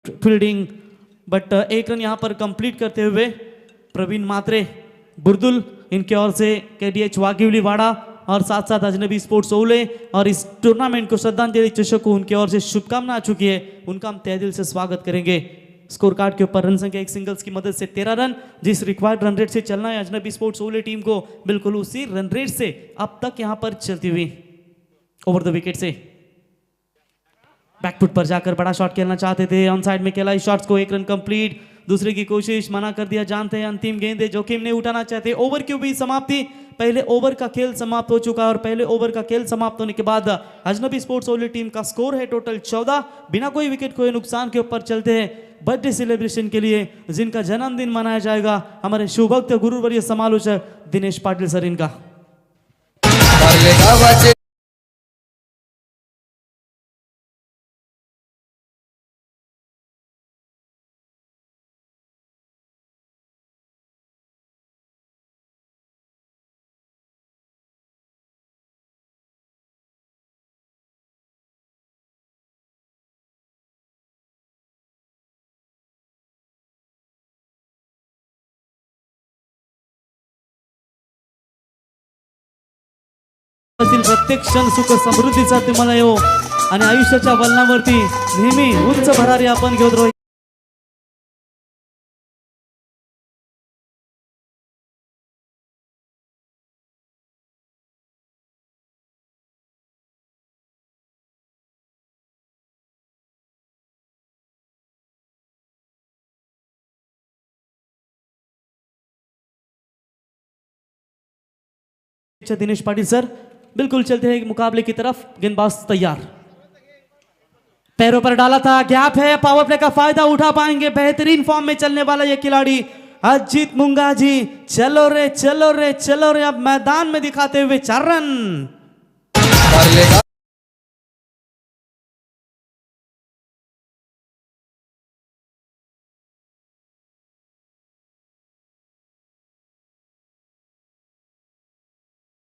फील्डिंग बट एक रन यहां पर कंप्लीट करते हुए प्रवीण मात्रे बुर्दुल, इनके ओर से केडीएच वागिवलीवाड़ा और साथ साथ अजनबी स्पोर्ट्स ओले और इस टूर्नामेंट को श्रद्धांजलि चषक को उनके ओर से शुभकामना आ चुकी है, उनका हम तहे दिल से स्वागत करेंगे। स्कोर कार्ड के ऊपर रन संख्या एक सिंगल्स की मदद से 13 रन, जिस रिक्वायर्ड रन रेट से चलना है अजनबी स्पोर्ट्स ओले टीम को, बिल्कुल उसी रन रेट से अब तक यहां पर चलती हुई ओवर द विकेट से। बैकफुट पर जाकर बड़ा शॉट खेलना चाहते थे, ऑन साइड में खेला इस शॉट्स को, 1 रन कंप्लीट, दूसरे की कोशिश मना कर दिया। जानते हैं अंतिम गेंद है, जोखिम नहीं उठाना चाहते। ओवर की भी समाप्ति, पहले ओवर का खेल समाप्त हो चुका है और पहले ओवर का खेल समाप्त होने के बाद अजनबी स्पोर्ट्स ओले टीम का स्कोर है टोटल 14, बिना कोई विकेट खोए नुकसान के ऊपर चलते हैं बर्थडे सेलिब्रेशन के लिए, जिनका जन्मदिन मनाया जाएगा हमारे शिवभक्त गुरुवर्य समालोचक दिनेश पाटिल सर इनका। प्रत्येक क्षण सुख समृद्धीचा तुम्हाला येवो आणि आयुष्याच्या वलनावरती नेहमी उच्च भरारी आपण घेऊन राहू. दिनेश पाटिल सर, बिल्कुल चलते हैं मुकाबले की तरफ. गेंदबाज तैयार, पैरों पर डाला था, गैप है, पावर प्ले का फायदा उठा पाएंगे. बेहतरीन फॉर्म में चलने वाला ये खिलाड़ी अजीत मुंगा जी. चलो रे चलो रे चलो रे, अब मैदान में दिखाते हुए 4 रन.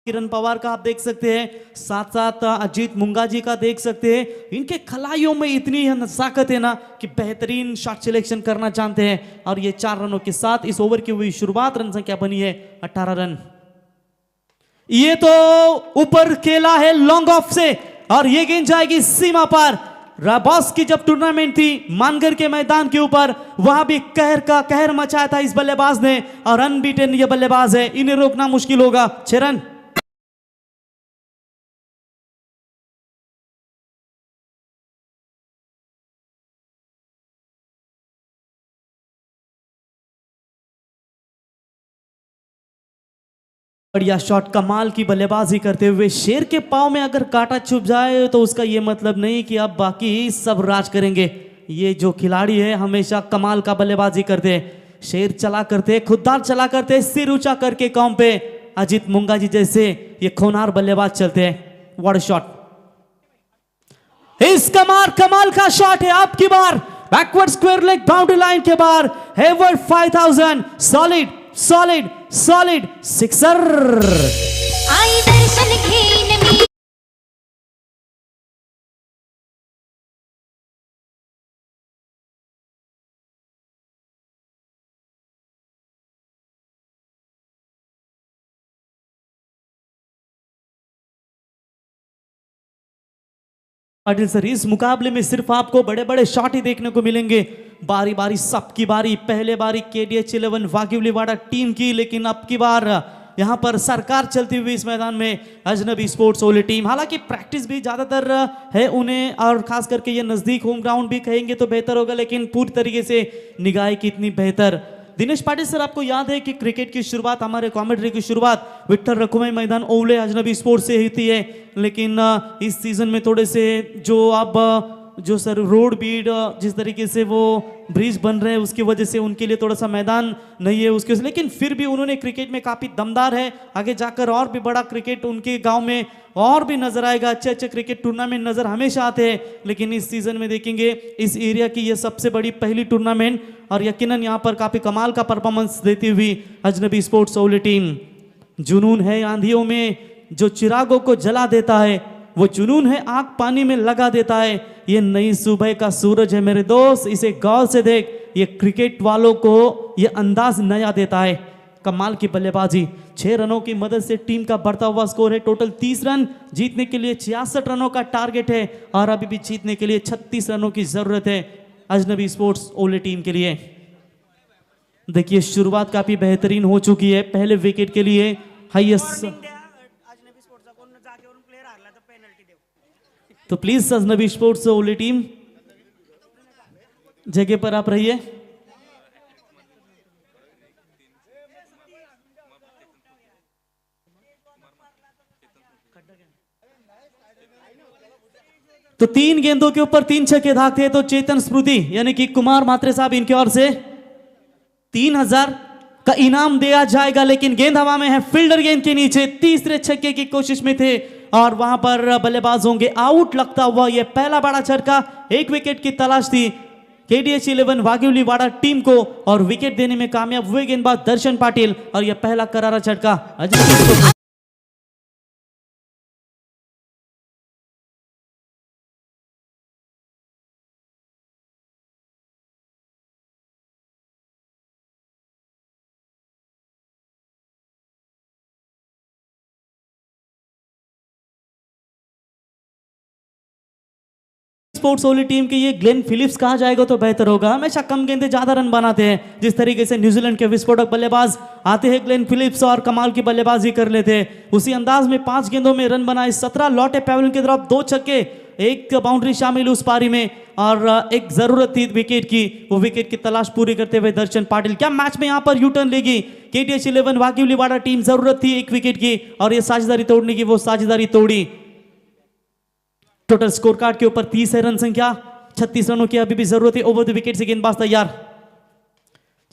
किरण पवार का आप देख सकते हैं, साथ साथ अजीत मुंगा जी का देख सकते हैं. इनके खिलाड़ियों में इतनी नजाकत है ना कि बेहतरीन शॉट सिलेक्शन करना जानते हैं. और ये 4 रनों के साथ इस ओवर की हुई शुरुआत, रन संख्या बनी है 18 रन. ये तो ऊपर खेला है लॉन्ग ऑफ से और ये गेंद जाएगी सीमा पर. राबॉस की जब टूर्नामेंट थी मानगर के मैदान के ऊपर, वहां भी कहर का कहर मचाया था इस बल्लेबाज ने. और अनबीटन ये बल्लेबाज है, इन्हें रोकना मुश्किल होगा. 6 रन. बढ़िया शॉट, कमाल की बल्लेबाजी करते हुए. शेर के पांव में अगर कांटा चुभ जाए तो उसका यह मतलब नहीं कि अब बाकी सब राज करेंगे. ये जो खिलाड़ी है हमेशा कमाल का बल्लेबाजी करते हैं. शेर चला करते, खुददार चला करते, सिर ऊंचा करके कॉम पे अजीत मुंगा जी जैसे ये खोनार बल्लेबाज चलते हैं. व्हाट शॉट, इस कमाल का शॉट है आपकी बार. Backward square leg boundary line के बाहर. हेवर्ड 5000 सॉलिड सॉलिड सॉलिड सिक्सर. आई दर्शन घेन मी. पाटिल सर, इस मुकाबले में सिर्फ आपको बड़े बड़े शॉट ही देखने को मिलेंगे. बारी बारी सबकी बारी. पहले बारी KDH 11 वागिवलीवाड़ा टीम की, लेकिन अब की बार यहां पर सरकार चलती हुई इस मैदान में अजनबी स्पोर्ट्स ओले टीम. हालांकि प्रैक्टिस भी ज्यादातर है उन्हें, और खास करके ये नजदीक होम ग्राउंड भी कहेंगे तो बेहतर होगा, लेकिन पूरी तरीके से निगाह की इतनी बेहतर. दिनेश पाटिल सर, आपको याद है कि क्रिकेट की शुरुआत, हमारे कमेंट्री की शुरुआत विक्टर रकुमाई मैदान ओले अजनबी स्पोर्ट्स से होती है. लेकिन इस सीजन में थोड़े से जो अब जो सर रोड बीड जिस तरीके से वो ब्रिज बन रहे हैं उसकी वजह से उनके लिए थोड़ा सा मैदान नहीं है उसके, लेकिन फिर भी उन्होंने क्रिकेट में काफ़ी दमदार है. आगे जाकर और भी बड़ा क्रिकेट उनके गांव में और भी नजर आएगा. अच्छे अच्छे क्रिकेट टूर्नामेंट नजर हमेशा आते हैं, लेकिन इस सीजन में देखेंगे इस एरिया की ये सबसे बड़ी पहली टूर्नामेंट, और यकीनन यहाँ पर काफ़ी कमाल का परफॉर्मेंस देती हुई अजनबी स्पोर्ट्स ओले टीम. जुनून है आंधियों में जो चिरागों को जला देता है, वो जुनून है आग पानी में लगा देता है. ये नई सुबह का सूरज है मेरे दोस्त, इसे गौर से देख. ये क्रिकेट वालों को ये अंदाज नया देता है. कमाल की बल्लेबाजी. 6 रनों की मदद से टीम का बढ़ता हुआ स्कोर है टोटल 30 रन. जीतने के लिए 66 रनों का टारगेट है, और अभी भी जीतने के लिए 36 रनों की जरूरत है अजनबी स्पोर्ट्स ओले टीम के लिए. देखिए शुरुआत काफी बेहतरीन हो चुकी है. पहले विकेट के लिए हाईएस्ट, तो प्लीज अजनबी स्पोर्ट्स ओली टीम जगह पर आप रहिए. तो 3 गेंदों के ऊपर 3 छक्के दागते हैं तो चेतन स्मृति यानी कि कुमार मात्रे साहब इनकी ओर से 3000 का इनाम दिया जाएगा. लेकिन गेंद हवा में है, फील्डर गेंद के नीचे. तीसरे छक्के की कोशिश में थे और वहां पर बल्लेबाज होंगे आउट लगता हुआ. यह पहला बड़ा झटका. 1 विकेट की तलाश थी KDH 11 वागिवलीवाड़ा टीम को, और विकेट देने में कामयाब हुए गेंदबाज दर्शन पाटिल, और यह पहला करारा झटका. स्पोर्ट्स वाली टीम की ये ग्लेन फिलिप्स कहा जाएगा तो बेहतर होगा। हमेशा कम गेंदे ज्यादा रन बनाते हैं। जिस तरीके से न्यूजीलैंड के विस्फोटक बल्लेबाज आते हैं ग्लेन फिलिप्स और कमाल की बल्लेबाजी कर लेते हैं, उसी अंदाज में 5 गेंदों में रन बनाए, 17 लौटे पैवेलियन की तरफ, 2 छक्के, 1 बाउंड्री शामिल उस पारी में और एक जरूरत थी विकेट की, वो विकेट की तलाश पूरी करते हुए दर्शन पाटिल क्या मैच में यहां पर यू टर्न लेगी। केटीएच 11 वाकीवलीवाड़ा टीम, जरूरत थी 1 विकेट की और ये साझेदारी तोड़ने की, वो साझेदारी तोड़ी। टोटल स्कोर कार्ड के ऊपर 30 है रन संख्या, 36 रनों की अभी भी जरूरत है। ओवर द विकेट से गेंदबाज तैयार।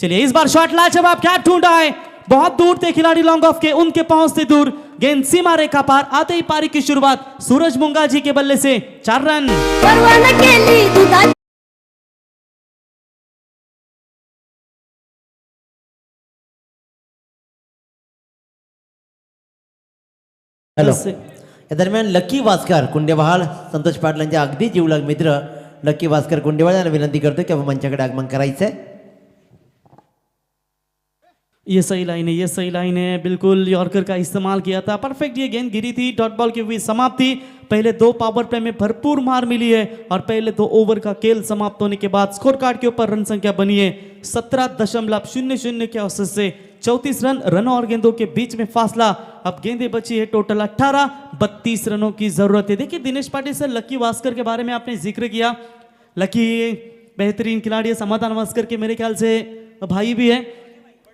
चलिए इस बार शॉट लाजवाब, क्या ढूंढा है, बहुत दूर थे खिलाड़ी लॉन्ग ऑफ के, उनके पहुंचते दूर, गेंद सीमा रेखा पार, आते ही पारी की शुरुआत सूरज मुंगाजी के बल्ले से 4 रन। परवाना केली दुधा हॅलो, या दरम्यान लकी भास्कर कुंडेवाल, संतोष पाटील यांचे अगदी जीवलग मित्र लकी भास्कर कुंडेवाल यांना विनंती करतो की आपण मंचाकडे आगमन करायचंय। ये सही लाइन है, ये सही लाइन है, बिल्कुल यॉर्कर का इस्तेमाल किया था, परफेक्ट ये गेंद गिरी थी, डॉट बॉल की हुई समाप्ति। पहले 2 पावर प्ले में भरपूर मार मिली है और पहले 2 ओवर का खेल समाप्त होने के बाद स्कोर कार्ड के ऊपर रन संख्या बनी है 17.00 के औसत से 34 रन। रनों और गेंदों के बीच में फासला, अब गेंदें बची है टोटल 18, 32 रनों की जरूरत है। देखिए दिनेश पाटिल सर, लकी भास्कर के बारे में आपने जिक्र किया, लकी बेहतरीन खिलाड़ी है, समाधान भास्कर के मेरे ख्याल से भाई भी है,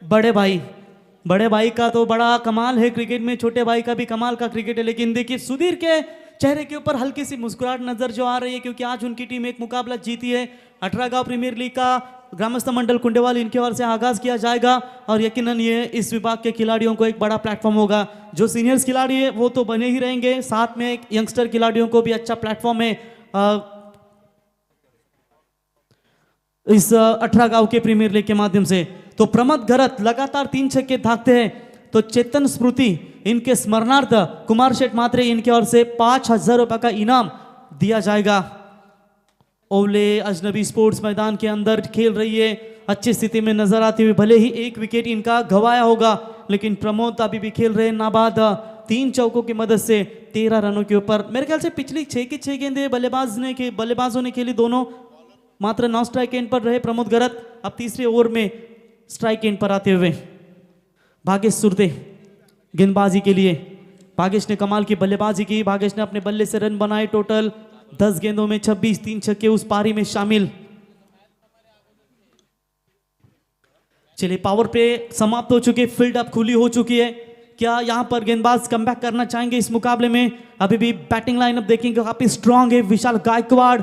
बड़े भाई का तो बड़ा कमाल है क्रिकेट में, छोटे भाई का भी कमाल का क्रिकेट है। लेकिन देखिए सुधीर के चेहरे के ऊपर हल्की सी मुस्कुराहट नजर जो आ रही है, क्योंकि आज उनकी टीम एक मुकाबला जीती है। 18 गांव प्रीमियर लीग का ग्रामस्थ मंडल कुंडेवाल इनके ओर से आगाज किया जाएगा और यकीनन ये इस विभाग के खिलाड़ियों को एक बड़ा प्लेटफॉर्म होगा। जो सीनियर्स खिलाड़ी है वो तो बने ही रहेंगे, साथ में एक यंगस्टर खिलाड़ियों को भी अच्छा प्लेटफॉर्म है इस 18 गांव के प्रीमियर लीग के माध्यम से। तो प्रमोद घरत लगातार 3 छक्के दागते हैं, तो चेतन स्मृति इनके स्मरणार्थ कुमार शेठ मात्रे इनके ओर से 5,000 रुपए का इनाम दिया जाएगा। ओवले अजनबी स्पोर्ट्स मैदान के अंदर खेल रही है, अच्छी स्थिति में नजर आती हुई, भले ही 1 विकेट इनका गंवाया होगा, लेकिन प्रमोद अभी भी खेल रहे हैं नाबाद। 3 चौकों की मदद से 13 रनों के ऊपर, मेरे ख्याल से पिछली 6 की 6 गेंदें बल्लेबाजों ने खेली, दोनों मात्र 9 स्ट्राइक एंड पर रहे प्रमोद घरत। अब तीसरे ओवर में स्ट्राइक एंड पर आते हुए भागेश सुरते गेंदबाजी के लिए, भागेश ने कमाल की बल्लेबाजी की, भागेश ने अपने बल्ले से रन बनाए, टोटल 10 गेंदों में 26, 3 छक्के उस पारी में शामिल। चलिए पावर प्ले समाप्त हो चुके, फील्ड अब खुली हो चुकी है, क्या यहां पर गेंदबाज कमबैक करना चाहेंगे इस मुकाबले में? अभी भी बैटिंग लाइनअप देखेंगे काफी स्ट्रांग है, विशाल गायकवाड़,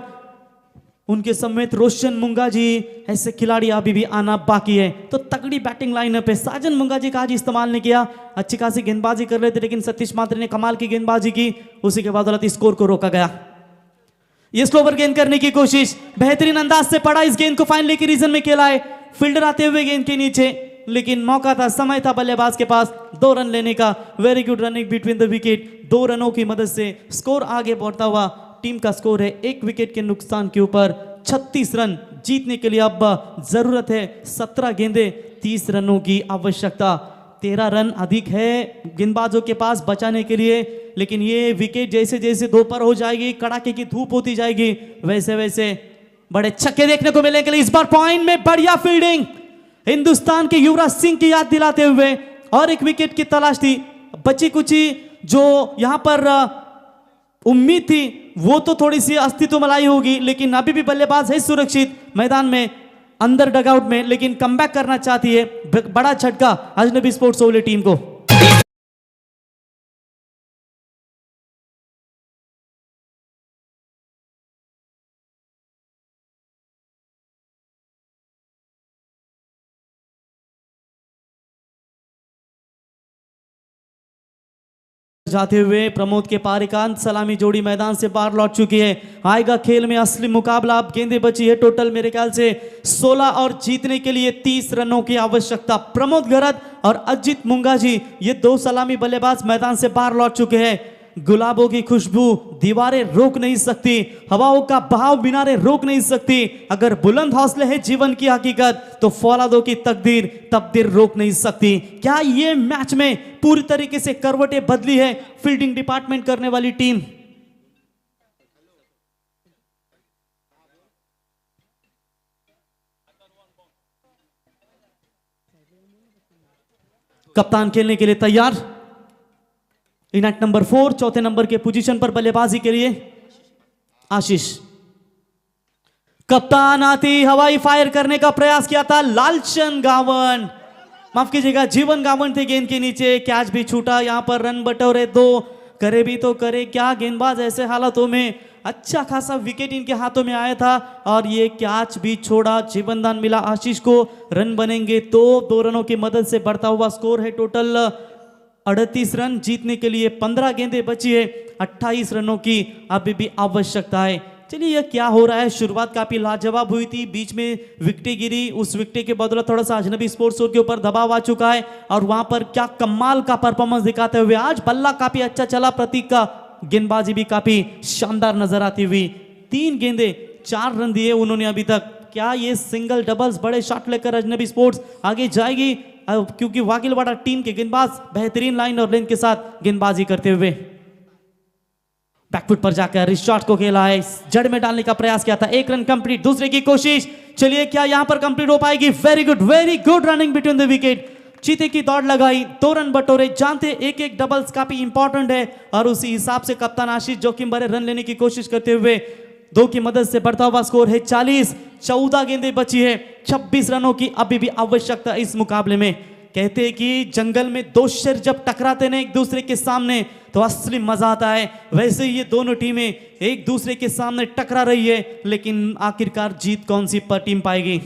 उनके समेत रोशन मुंगाजी, ऐसे खिलाड़ी अभी भी आना बाकी है, तो तगड़ी बैटिंग लाइनअप है। साजन मुंगाजी का आज इस्तेमाल नहीं किया, अच्छी खासी गेंदबाजी कर रहे थे, लेकिन सतीश मात्रे ने कमाल की गेंदबाजी की, उसी के बदौलत स्कोर को रोका गया। ये स्लोवर गेंद करने की कोशिश, बेहतरीन अंदाज से पड़ा, इस गेंद को फाइनली के रीजन में खेला है, फील्डर आते हुए गेंद के नीचे, लेकिन मौका था, समय था बल्लेबाज के पास 2 रन लेने का। Very good running between the wicket, 2 रनों की मदद से स्कोर आगे बढ़ता हुआ, टीम का स्कोर है 1 विकेट के नुकसान के ऊपर 36 रन। जीतने के लिए अब जरूरत है 17 गेंदे, 30 रनों की आवश्यकता, 13 रन अधिक है गेंदबाजों के पास बचाने के लिए, लेकिन ये विकेट जैसे जैसे दोपहर हो जाएगी, कड़ाके की धूप होती जाएगी, वैसे वैसे बड़े छक्के देखने को मिलेंगे। इस बार पॉइंट में बढ़िया फील्डिंग, हिंदुस्तान के युवराज सिंह की याद दिलाते हुए, और 1 विकेट की तलाश थी, बची कुची जो यहां पर उम्मीद थी वो तो थोड़ी सी अस्तित्व मलाई होगी, लेकिन अभी भी बल्लेबाज है सुरक्षित मैदान में अंदर डगआउट में, लेकिन कमबैक करना चाहती है। बड़ा झटका अजनबी स्पोर्ट्स ओवले टीम को। जाते हुए प्रमोद के पारिकांत सलामी जोड़ी मैदान से बाहर लौट चुकी है। आएगा खेल में असली मुकाबला, अब गेंदें बची है टोटल मेरे ख्याल से 16 और जीतने के लिए 30 रनों की आवश्यकता। प्रमोद घरत और अजित मुंगाजी ये 2 सलामी बल्लेबाज मैदान से बाहर लौट चुके हैं। गुलाबों की खुशबू दीवारें रोक नहीं सकती, हवाओं का बहाव मीनारें रोक नहीं सकती, अगर बुलंद हौसले है जीवन की हकीकत तो फौलादों की तकदीर रोक नहीं सकती। क्या ये मैच में पूरी तरीके से करवटें बदली है फील्डिंग डिपार्टमेंट करने वाली टीम? कप्तान खेलने के लिए तैयार। इन एट नंबर 4 चौथे नंबर के पोजीशन पर बल्लेबाजी के लिए आशीष। कप्तान आती हवाई फायर करने का प्रयास किया था, लालचंद गावन, माफ कीजिएगा जीवन गावन थे गेंद के नीचे, कैच भी छूटा। यहां पर रन बटोरे 2, करे भी तो करे क्या गेंदबाज ऐसे हालातों में। अच्छा खासा विकेट इनके हाथों में आया था और ये कैच भी छोड़ा। जीवनदान मिला आशीष को, रन बनेंगे तो 2 रनों की मदद से बढ़ता हुआ स्कोर है टोटल 38 रन। जीतने के लिए 15 गेंदें बची है, 28 रनों की अभी भी आवश्यकता है। चलिए यह क्या हो रहा है, शुरुआत काफी लाजवाब हुई थी, बीच में विकेटें गिरी, उस विकेट के बदौलत थोड़ा सा अजनबी स्पोर्ट्स के ऊपर दबाव आ चुका है और वहां पर क्या कमाल का परफॉर्मेंस दिखाते हुए आज बल्ला काफी अच्छा चला। प्रतीक का गेंदबाजी भी काफी शानदार नजर आती हुई। 3 गेंदें 4 रन दिए उन्होंने अभी तक। क्या ये सिंगल डबल्स बड़े शॉट लेकर अजनबी स्पोर्ट्स आगे जाएगी, क्योंकि वागिलवाड़ा टीम के गेंदबाज बेहतरीन लाइन और लेंथ के साथ गेंदबाजी करते हुए बैकफुट पर जाकर इस शॉट को खेला है, जड़ में डालने का प्रयास किया था। 1 रन कंप्लीट, दूसरे की कोशिश। चलिए क्या यहां पर कंप्लीट हो पाएगी? Very good running between the wicket. चीते की दौड़ लगाई, 2 रन बटोरे। जानते एक डबल्स काफी इंपॉर्टेंट है और उसी हिसाब से कप्तान आशीष जोखिम भरे रन लेने की कोशिश करते हुए 2 की मदद से बढ़ता हुआ स्कोर है 40। 14 गेंदें बची है, 26 रनों की अभी भी आवश्यकता इस मुकाबले में। कहते हैं कि जंगल में 2 शेर जब टकराते हैं एक दूसरे के सामने तो असली मजा आता है। वैसे ये दोनों टीमें एक दूसरे के सामने टकरा रही है, लेकिन आखिरकार जीत कौन सी पर टीम पाएगी?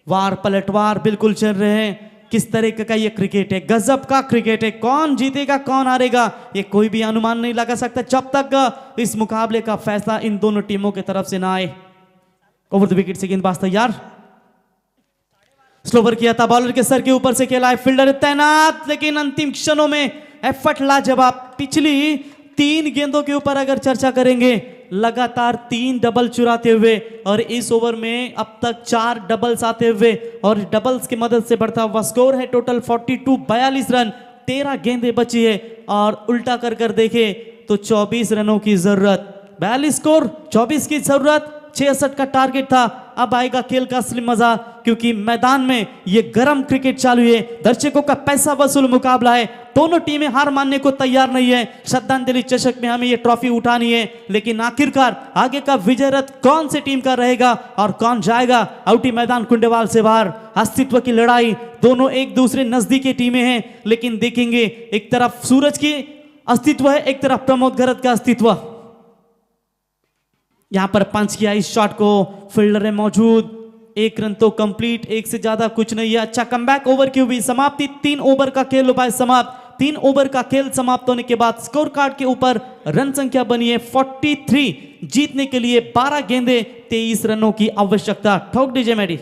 वार पलटवार बिल्कुल चल रहे हैं। किस तरह का ये क्रिकेट है, गजब का क्रिकेट है। कौन जीतेगा कौन हारेगा ये कोई भी अनुमान नहीं लगा सकता जब तक इस मुकाबले का फैसला इन दोनों टीमों की तरफ से ना आए। ओवर द विकेट से गेंदबाज तैयार, स्लोवर किया था, बॉलर के सर के ऊपर से खेला है, फील्डर तैनात, लेकिन अंतिम क्षणों में एफर्ट लाजवाब। पिछली 3 गेंदों के ऊपर अगर चर्चा करेंगे, लगातार 3 डबल चुराते हुए और इस ओवर में अब तक 4 डबल्स आते हुए और डबल्स की मदद से बढ़ता हुआ स्कोर है टोटल 42 रन। 13 गेंदें बची है और उल्टा कर देखे तो 24 रनों की जरूरत। 42 स्कोर, 24 की जरूरत, 66 का टारगेट था। अब आएगा खेल का असली मजा, क्योंकि मैदान में ये गर्म क्रिकेट चालू है, दर्शकों का पैसा वसूल मुकाबला है। दोनों टीमें हार मानने को तैयार नहीं है। श्रद्धांजलि चषक में हमें ये ट्रॉफी उठानी है, लेकिन आखिरकार आगे का विजय रथ कौन सी टीम का रहेगा और कौन जाएगा आउटी मैदान कुंडेवाल से बाहर? अस्तित्व की लड़ाई, दोनों एक दूसरे नजदीकी टीमें हैं, लेकिन देखेंगे एक तरफ सूरज की अस्तित्व है, एक तरफ प्रमोद गरत का अस्तित्व। यहां पर पंच किया इस शॉट को, फील्डर है मौजूद, 1 रन तो कंप्लीट, 1 से ज्यादा कुछ नहीं है। अच्छा कमबैक, ओवर की हुई समाप्ति, 3 ओवर का खेल हुआ है समाप्त। 3 ओवर का खेल समाप्त होने के बाद स्कोर कार्ड के ऊपर रन संख्या बनी है 43। जीतने के लिए 12 गेंदें, 23 रनों की आवश्यकता। ठोक दीजिए मैडी।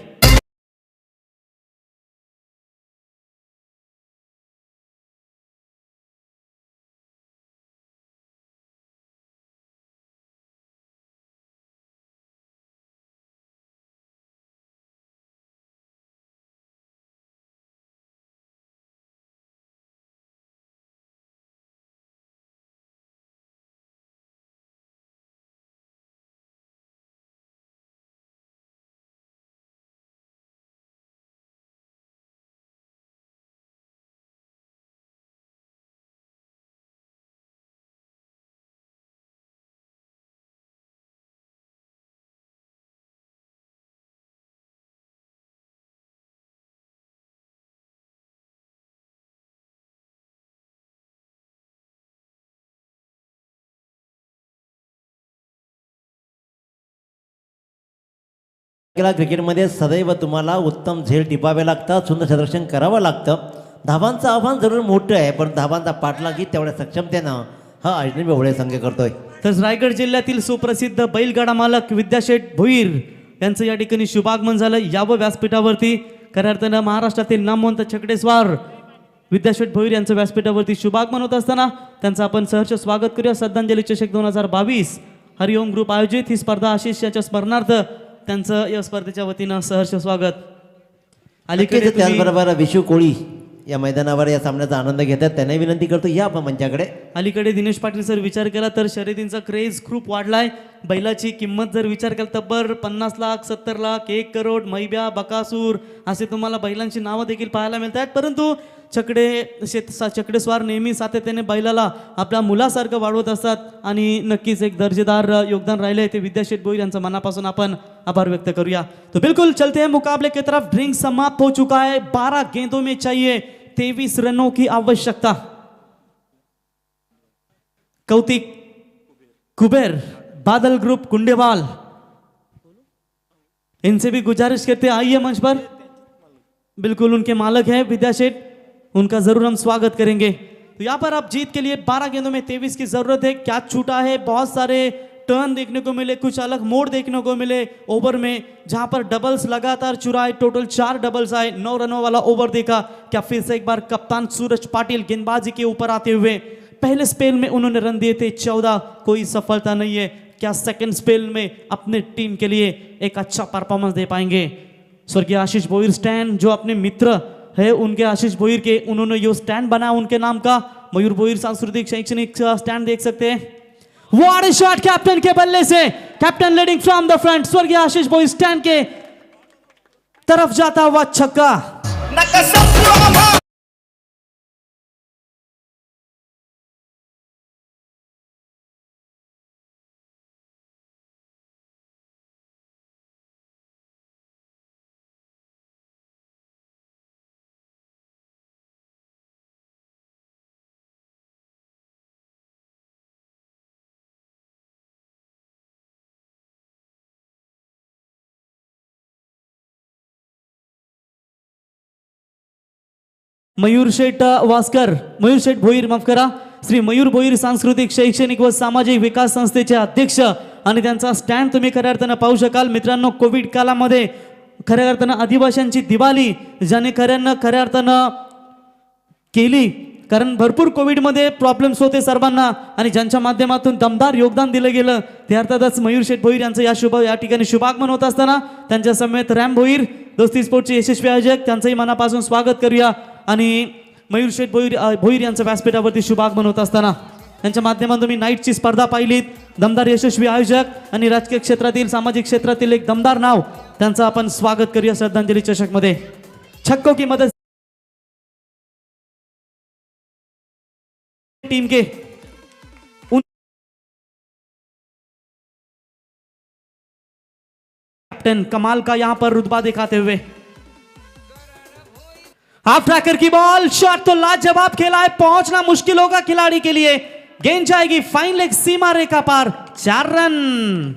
क्रिकेटमध्ये सदैव तुम्हाला उत्तम झेल टिपावे लागतात, सुंदर क्षेत्ररक्षण करावं लागतं. धावांचं आव्हान जरूर मोठं आहे, पण धावांचा पाठलागी तेवढ्या सक्षमतेनं हा अजनबी ओळे संघ करतोय. तर रायगड जिल्ह्यातील सुप्रसिद्ध बैलगाडा मालक विद्याशेठ भोईर यांचं या ठिकाणी शुभागमन झालं. यावं व्यासपीठावरती खऱ्या अर्थानं महाराष्ट्रातील नामवंत छकडेस्वार विद्याशेठ भोईर यांचं व्यासपीठावरती शुभागमन होत असताना त्यांचं आपण सहर्ष स्वागत करूया. श्रद्धांजली चषक 2022 हरिओम ग्रुप आयोजित ही स्पर्धा आशिष याच्या स्मरणार्थ त्यांचं या स्पर्धेच्या वतीनं सहर्ष स्वागत. अलीकडे त्याचबरोबर विशू कोळी या मैदानावर या सामन्याचा आनंद घेतात, त्यांना विनंती करतो या आपण मंचाकडे. अलीकडे दिनेश पाटील सर विचार केला तर शर्यतींचा क्रेज खूप वाढलाय. बैलाची किंमत जर विचार केला तब्बल 50 लाख 70 लाख 1 करोड मैब्या बकासूर असे तुम्हाला बैलांची नावं देखील पाहायला मिळत आहेत. परंतु चकडेस्वार नेहमी सातत्याने बैलाला आपल्या मुलासारखं वाढवत असतात आणि नक्कीच एक दर्जेदार योगदान राहिले ते विद्याशेठ भोईर यांचं मनापासून आपण आभार व्यक्त करूया. तो बिल्कुल चलते हैं मुकाबले की तरफ. ड्रिंक समाप्त हो चुका है. 12 गेंदों में चाहिए 23 रनों की आवश्यकता. कौतिक कुबेर बादल ग्रुप कुंडेवाल इनसे भी गुजारिश करते आइए मंच पर. बिल्कुल उनके मालिक हैं विद्याशेठ, उनका जरूर हम स्वागत करेंगे. तो यहाँ पर आप जीत के लिए 12 गेंदों में 23 की जरूरत है. क्या छूटा है, बहुत सारे टर्न देखने को मिले, कुछ अलग मोड़ देखने को मिले ओवर में, जहां पर डबल्स लगातार चुराए. टोटल 4 डबल्स आए. 9 रनों वाला ओवर देखा. क्या फिर से एक बार कप्तान सूरज पाटिल गेंदबाजी के ऊपर आते हुए पहले स्पेल में उन्होंने रन दिए थे 14, कोई सफलता नहीं है. क्या सेकंड स्पेल में अपने टीम के लिए एक अच्छा परफॉर्मेंस दे पाएंगे? स्वर्गीय आशीष भोईर स्टैंड जो अपने मित्र है उनके आशीष भोईर के, उन्होंने यो स्टैंड बनाया उनके नाम का, मयूर भोईर सांस्कृतिक शैक्षणिक स्टैंड देख सकते हैं. व्हाट अ शॉट कैप्टन के बल्ले से. Captain leading from the front. स्वर्गीय आशीष भोईर स्टैंड के तरफ जाता हुआ छक्का. मयूर शेठ वास्कर, मयूर शेठ भोईर माफ करा, श्री मयूर भोईर सांस्कृतिक शैक्षणिक व सामाजिक विकास संस्थेचे अध्यक्ष आणि त्यांचा स्टँड तुम्ही खऱ्या अर्थानं पाहू शकाल. मित्रांनो, कोविड कालामध्ये खऱ्या अर्थानं आदिवासींची दिवाळी ज्याने खऱ्या अर्थानं केली, कारण भरपूर कोविडमध्ये प्रॉब्लेम्स होते सर्वांना आणि ज्यांच्या माध्यमातून दमदार योगदान दिलं गेलं ते अर्थातच मयूर शेठ भोईर यांचं या ठिकाणी शुभागमन होत असताना त्यांच्या समेत रॅम भोईर दोस्ती स्पोर्टचे यशस्वी आयोजक, त्यांचंही मनापासून स्वागत करूया. आणि मयूर शेठ भोईर यांचं व्यासपीठावरती शुभागमन होत असताना त्यांच्या माध्यमातून तुम्ही नाईटची स्पर्धा पाहिलीत. दमदार यशस्वी आयोजक आणि राजकीय क्षेत्रातील सामाजिक क्षेत्रातील एक दमदार नाव, त्यांचं आपण स्वागत करूया श्रद्धांजली चषक मध्ये. छक्कों की मदद टीम के कैप्टन कमाल का यहां पर रुतबा दिखाते हुए हाफ ट्रैकर की बॉल. शॉट तो लाजवाब खेला है, पहुंचना मुश्किल होगा खिलाड़ी के लिए. गेंद जाएगी फाइन लेग सीमा रेखा पार. 4 रन.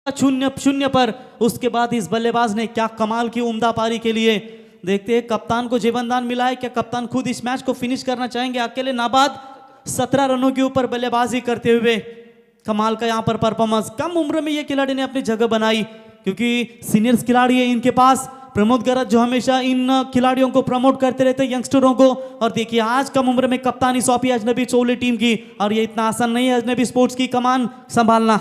शून्य शून्य पर उसके बाद इस बल्लेबाज ने क्या कमाल की उम्दा पारी के लिए. देखते हैं कप्तान को जीवनदान मिला है, क्या कप्तान खुद इस मैच को फिनिश करना चाहेंगे अकेले नाबाद 17 रनों के ऊपर बल्लेबाजी करते हुए. कमाल का यहां पर परफॉर्मेंस. कम उम्र में ये खिलाड़ी ने अपनी जगह बनाई, क्योंकि सीनियर्स खिलाड़ी है इनके पास. प्रमोद गरज जो हमेशा इन खिलाड़ियों को प्रमोट करते रहते हैं, यंगस्टरों को. और देखिए आज कम उम्र में कप्तानी सौंपी अजनबी चोले टीम की, और ये इतना आसान नहीं है अजनबी स्पोर्ट्स की कमान संभालना.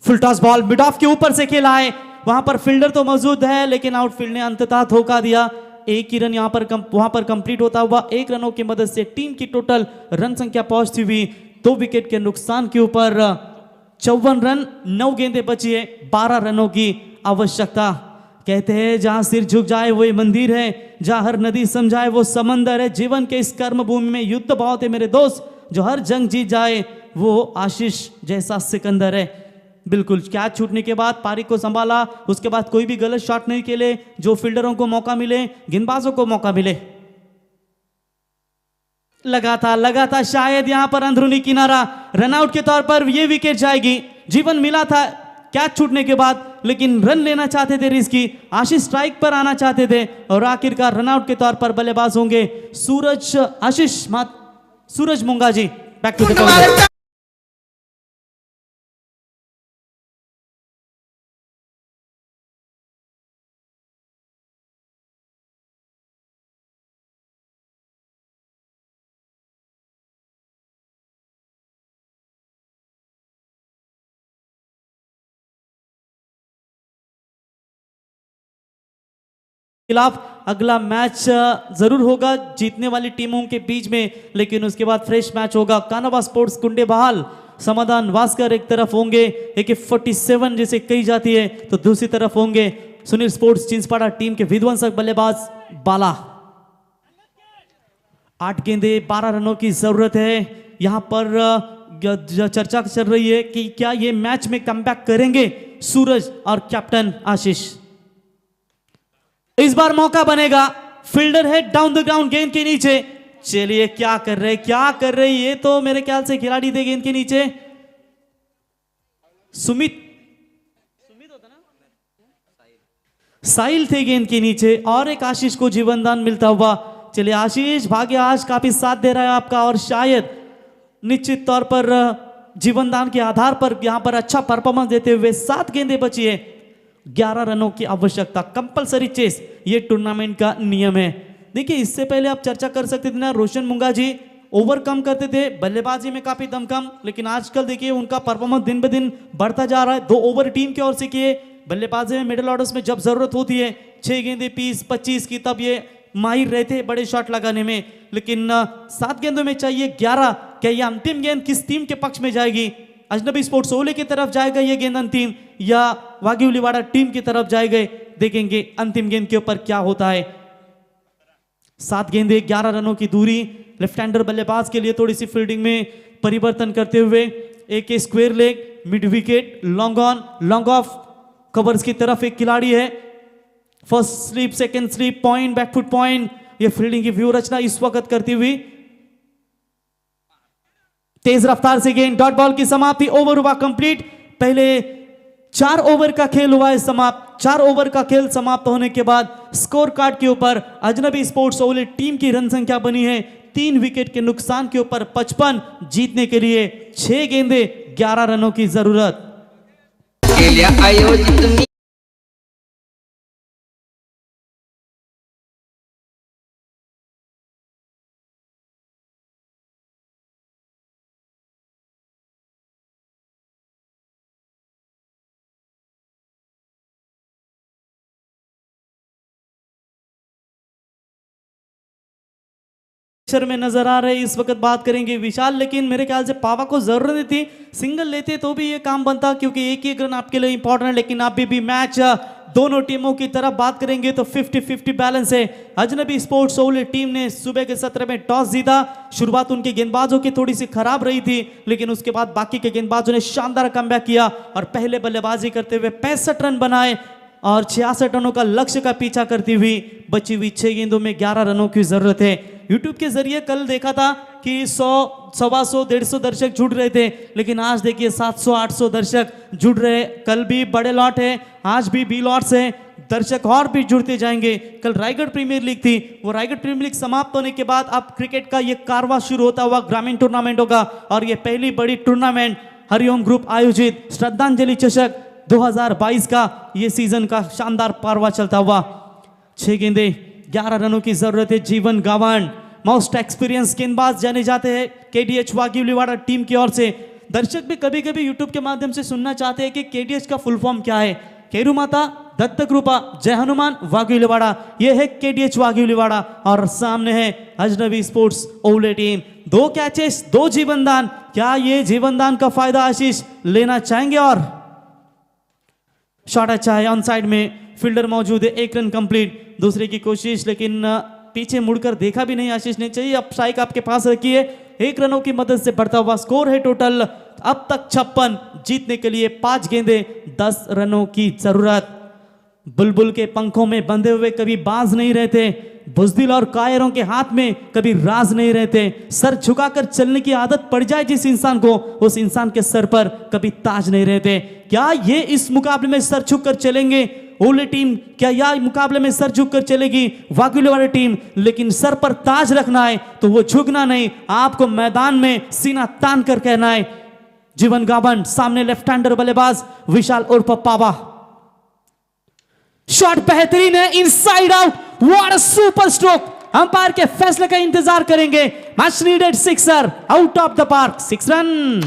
Full toss ball mid of के ऊपर से खेला है, वहां पर फील्डर तो मौजूद है लेकिन आउटफील्ड ने अंततः धोखा दिया. एक ही रन वहां पर कंप्लीट होता हुआ 1 रनों की मदद से टीम की टोटल रन संख्या पहुंचती हुई 2 विकेट के नुकसान के ऊपर 54 रन. 9 गेंदें बची है, 12 रनों की आवश्यकता. कहते हैं जहां सिर झुक जाए वो मंदिर है, जहां हर नदी समझाए वो समंदर है. जीवन के इस कर्म भूमि में युद्ध बहुत है मेरे दोस्त, जो हर जंग जीत जाए वो आशीष जैसा सिकंदर है. बिल्कुल कैच छूटने के बाद पारी को संभाला, उसके बाद कोई भी गलत शॉट नहीं खेले, जो फील्डरों को मौका मिले, गेंदबाजों को मौका मिले. लगा था शायद यहां पर अंदरूनी किनारा. रनआउट के तौर पर यह विकेट जाएगी. जीवन मिला था कैच छूटने के बाद, लेकिन रन लेना चाहते थे रिस्की. आशीष स्ट्राइक पर आना चाहते थे और आखिरकार रनआउट के तौर पर बल्लेबाज होंगे सूरज मुंगाजी. बैक टू द खिलाफ अगला मैच जरूर होगा जीतने वाली टीमों के बीच में, लेकिन उसके बाद फ्रेश मैच होगा। कानाबा स्पोर्ट्स कुंडे बहाल समाधान वास्कर एक तरफ होंगे, AK-47 जिसे कही जाती है, तो दूसरी तरफ होंगे सुनील स्पोर्ट्स चिंचपाड़ा टीम के विध्वंसक बल्लेबाज बाला। 8 गेंदे 12 रनों की जरूरत है। यहां पर चर्चा चल रही है कि क्या ये मैच में कमबैक करेंगे सूरज और कैप्टन आशीष। इस बार मौका बनेगा, फील्डर है डाउन द ग्राउंड गेंद के नीचे। चलिए क्या कर रहे ये तो मेरे ख्याल से खिलाड़ी थे गेंद के नीचे। सुमित होता ना, साहिल थे गेंद के नीचे और एक आशीष को जीवनदान मिलता हुआ। चलिए आशीष भाग्य आज काफी साथ दे रहा है आपका और शायद निश्चित तौर पर जीवनदान के आधार पर यहां पर अच्छा परफॉर्मेंस देते हुए 7 गेंदें बची है, 11 रनों की आवश्यकता, कंपलसरी चेस ये टूर्नामेंट का नियम है। देखिए इससे पहले आप चर्चा कर सकते थे ना, रोशन मुंगा जी ओवर कम करते थे, बल्लेबाजी में काफी दम कम, लेकिन आजकल देखिए उनका परफॉर्मेंस दिन ब दिन बढ़ता जा रहा है। 2 ओवर टीम की ओर से किए, बल्लेबाजी में मिडिल ऑर्डर्स में जब जरूरत होती है 6 गेंदें 20-25 की, तब ये माहिर रहते हैं बड़े शॉट लगाने में, लेकिन 7 गेंदों में चाहिए 11। क्या ये अंतिम गेंद किस टीम के पक्ष में जाएगी? अजनबी स्पोर्ट्स ओले की तरफ जाएगा ये गेंद अंतिम, या वागीउलीवाड़ा टीम की तरफ जाएगा? देखेंगे अंतिम गेंद के ऊपर क्या होता है। 7 गेंदे 11 रनों की दूरी। लेफ्ट हैंडर बल्लेबाज के लिए थोड़ी सी फील्डिंग में परिवर्तन करते हुए एक square leg, mid wicket, long on long off covers की तरफ एक खिलाड़ी है। First slip, second slip, point, backfoot point, ये फील्डिंग की व्यू रचना इस वक्त करती हुई। तेज रफ्तार से गेंद, डॉट बॉल की समाप्ति, ओवर हुआ कंप्लीट। पहले 4 ओवर का खेल हुआ है समाप्त। 4 ओवर का खेल समाप्त होने के बाद स्कोर कार्ड के ऊपर अजनबी स्पोर्ट्स ओले टीम की रन संख्या बनी है 3 विकेट के नुकसान के ऊपर 55, जीतने के लिए 6 गेंदे 11 रनों की जरूरत। में नजर आ रहे इस वक्त बात करेंगे विशाल, लेकिन मेरे ख्याल से पावा को जरूरत नहीं थी, सिंगल लेते तो भी ये काम बनता, क्योंकि एक ही रन आपके लिए इंपॉर्टेंट है। लेकिन अभी भी मैच दोनों टीमों की तरफ बात करेंगे तो 50-50 बैलेंस है। अजनबी स्पोर्ट्स ओले टीम ने सुबह के सत्र में टॉस जीता। शुरुआत उनके गेंदबाजों की थोड़ी सी खराब रही थी, लेकिन उसके बाद बाकी के गेंदबाजों ने शानदार कमबैक किया और पहले बल्लेबाजी करते हुए 65 रन बनाए और 66 रनों का लक्ष्य का पीछा करती हुई बची हुई 6 गेंदों में 11 रनों की जरूरत है। यूट्यूब के जरिए कल देखा था कि 100, 125, 150 दर्शक जुड़ रहे थे, लेकिन आज देखिए 700-800 दर्शक जुड़ रहे। कल भी बड़े लॉट है, आज भी बी लॉट्स है, दर्शक और भी जुड़ते जाएंगे। कल रायगढ़ प्रीमियर लीग थी, वो रायगढ़ प्रीमियर लीग समाप्त होने के बाद अब क्रिकेट का ये कारवां शुरू होता हुआ ग्रामीण टूर्नामेंट होगा और ये पहली बड़ी टूर्नामेंट हरिओम ग्रुप आयोजित श्रद्धांजलि चषक 2022 का ये सीजन का शानदार पारवा चलता हुआ। 6 गेंदे 11 रनों की जरूरत है। जीवन गावंड मोस्ट एक्सपीरियंस गेंदबाज जाने जाते हैं KDH वागीउलीवाड़ा टीम की ओर से। दर्शक भी कभी कभी यूट्यूब के माध्यम से सुनना चाहते हैं कि KDH का फुल फॉर्म क्या है। केरू माता दत्तक रूपा जय हनुमान वागीउलीवाड़ा, ये है KDH वागीउलीवाड़ा और सामने है अजनबी स्पोर्ट्स ओले टीम। 2 कैचेस 2 जीवनदान, क्या ये जीवनदान का फायदा आशीष लेना चाहेंगे? और शॉट अच्छा है, ऑन साइड में फील्डर मौजूद है, 1 रन कंप्लीट। दूसरे की कोशिश, लेकिन पीछे मुड़कर देखा भी नहीं आशीष ने। चाहिए अब स्ट्राइक आपके पास रखी है, 1 रनों की मदद से बढ़ता हुआ स्कोर है टोटल अब तक 56, जीतने के लिए 5 गेंदे 10 रनों की जरूरत। बुलबुल के पंखों में बंधे हुए कभी बाज नहीं रहते, बुजदिल और कायरों के हाथ में कभी राज नहीं रहते। सर झुकाकर चलने की आदत पड़ जाए जिस इंसान को, उस इंसान के सर पर कभी ताज नहीं रहते। क्या ये इस मुकाबले में सर झुक कर चलेंगे ओले टीम? क्या यह मुकाबले में सर झुक कर चलेगी वागीउलीवाड़ा टीम? लेकिन सर पर ताज रखना है तो वो झुकना नहीं, आपको मैदान में सीना तान कर कहना है। जीवन गावंड सामने लेफ्ट हैंडर बल्लेबाज विशाल उर्फ पावा। शॉट बेहतरीन है, inside out, what a super stroke. Umpire के फैसले का इंतजार करेंगे। Much needed sixer, out of the park, 6 run.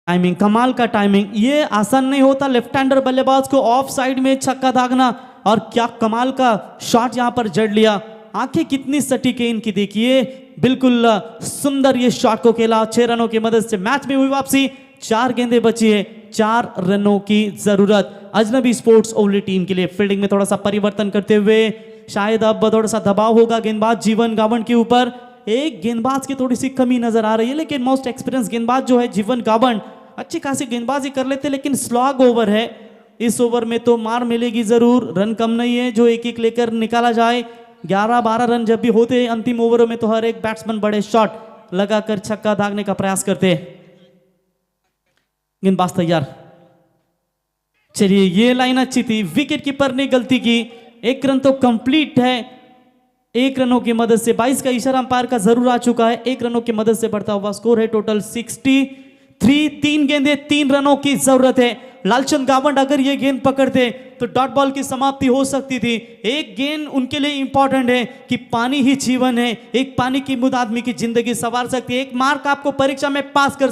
Timing, कमाल का टाइमिंग। ये आसान नहीं होता लेफ्ट हैंडर बल्लेबाज को ऑफ साइड में छक्का दागना, और क्या कमाल का शॉट यहाँ पर जड़ लिया। आंखें कितनी सटीक है इनकी, देखिए बिल्कुल सुंदर ये शॉट को खेला। 6 रनों की मदद से मैच में हुई वापसी। 4 गेंदें बची है, 4 रनों की जरूरत अजनबी स्पोर्ट्स ओवली टीम के लिए। फील्डिंग में थोड़ा सा परिवर्तन करते हुए शायद अब थोड़ा सा दबाव होगा गेंदबाज जीवन गावन के ऊपर। एक गेंदबाज की थोड़ी सी कमी नजर आ रही है, लेकिन मोस्ट एक्सपीरियंस गेंदबाज जो है जीवन गावन अच्छी खासी गेंदबाजी कर लेते, लेकिन स्लॉग ओवर है। इस ओवर में तो मार मिलेगी जरूर, रन कम नहीं है जो एक एक लेकर निकाला जाए। 11-12 रन जब भी होते हैं अंतिम ओवरों में, तो हर एक बैट्समैन बड़े शॉट लगाकर छक्का दागने का प्रयास करते हैं। गेंदबाज तैयार। चलिए ये लाइन अच्छी थी, विकेट कीपर ने गलती की। 1 रन तो कंप्लीट है। 1 रनों की मदद से 22 का इशारा अंपायर का जरूर आ चुका है। 1 रनों की मदद से बढ़ता हुआ स्कोर है टोटल 63। 3 गेंदे 3 रनों की जरूरत है। लालचंद गावंड अगर ये गेंद पकड़ते तो डॉट बॉल की समाप्ति हो सकती थी। एक गेंद उनके लिए इंपॉर्टेंट है कि पानी ही जीवन है। एक पानी की बूंद आदमी की जिंदगी संवार सकती है। एक मार्क आपको परीक्षा में पास कर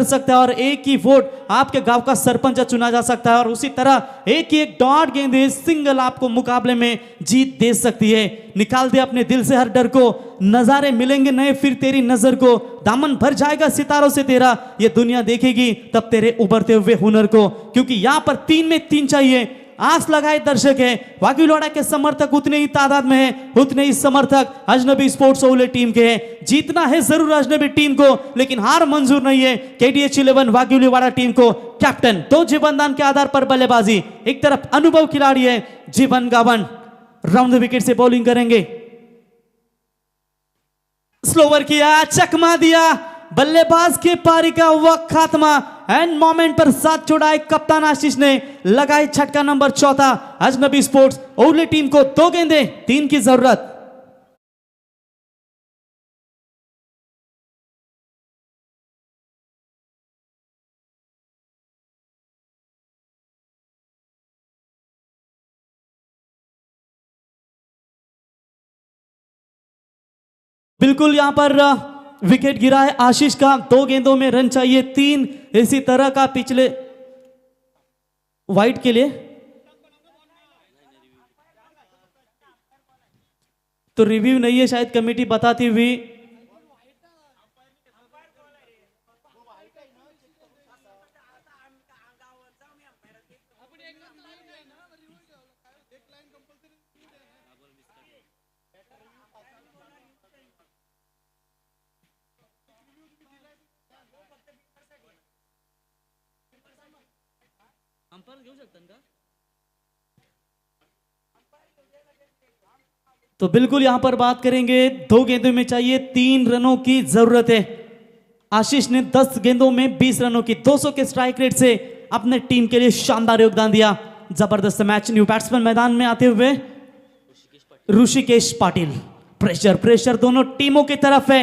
सकता है, और एक ही वोट आपके गांव का सरपंच चुना जा सकता है। और उसी तरह एक ही एक डॉट गेंद सिंगल आपको मुकाबले में जीत दे सकती है। निकाल दे अपने दिल से हर डर को, नजारे मिलेंगे नए फिर तेरी नजर को। दामन भर जाएगा सितारों से तेरा, ये दुनिया देखेगी तब तेरे उभरते हुए हुनर को। क्योंकि यहां पर 3 में 3 चाहिए। आस लगाए दर्शक है, वाकीलोड़ा के समर्थक उतने ही तादाद में है, उतने ही समर्थक अजनबी स्पोर्ट्स ओवले टीम के हैं। जीतना है जरूर अजनबी टीम को, लेकिन हार मंजूर नहीं है KDH 11 वाकीलोड़ा टीम को। कैप्टन 2 जीवनदान के आधार पर बल्लेबाजी। एक तरफ अनुभव खिलाड़ी है जीवन गावन, राउंड द विकेट से बॉलिंग करेंगे। स्लोवर किया, चकमा दिया, बल्लेबाज के पारी का वक्त खात्मा। एंड मोमेंट पर साथ छोड़ा कप्तान आशीष ने, लगाई छक्का नंबर 4। अजनबी स्पोर्ट्स ओवली टीम को 2 गेंदे 3 की जरूरत। बिल्कुल यहां पर विकेट गिरा है आशीष का। 2 गेंदों में रन चाहिए 3। इसी तरह का पिछले वाइट के लिए तो रिव्यू नहीं है शायद, कमेटी बताती हुई। तो बिल्कुल यहां पर बात करेंगे, 2 गेंदों में चाहिए 3 रनों की जरूरत है। आशीष ने 10 गेंदों में 20 रनों की 200 के स्ट्राइक रेट से अपने टीम के लिए शानदार योगदान दिया। जबरदस्त मैच। न्यू बैट्समैन मैदान में आते हुए ऋषिकेश पाटिल। प्रेशर दोनों टीमों की तरफ है।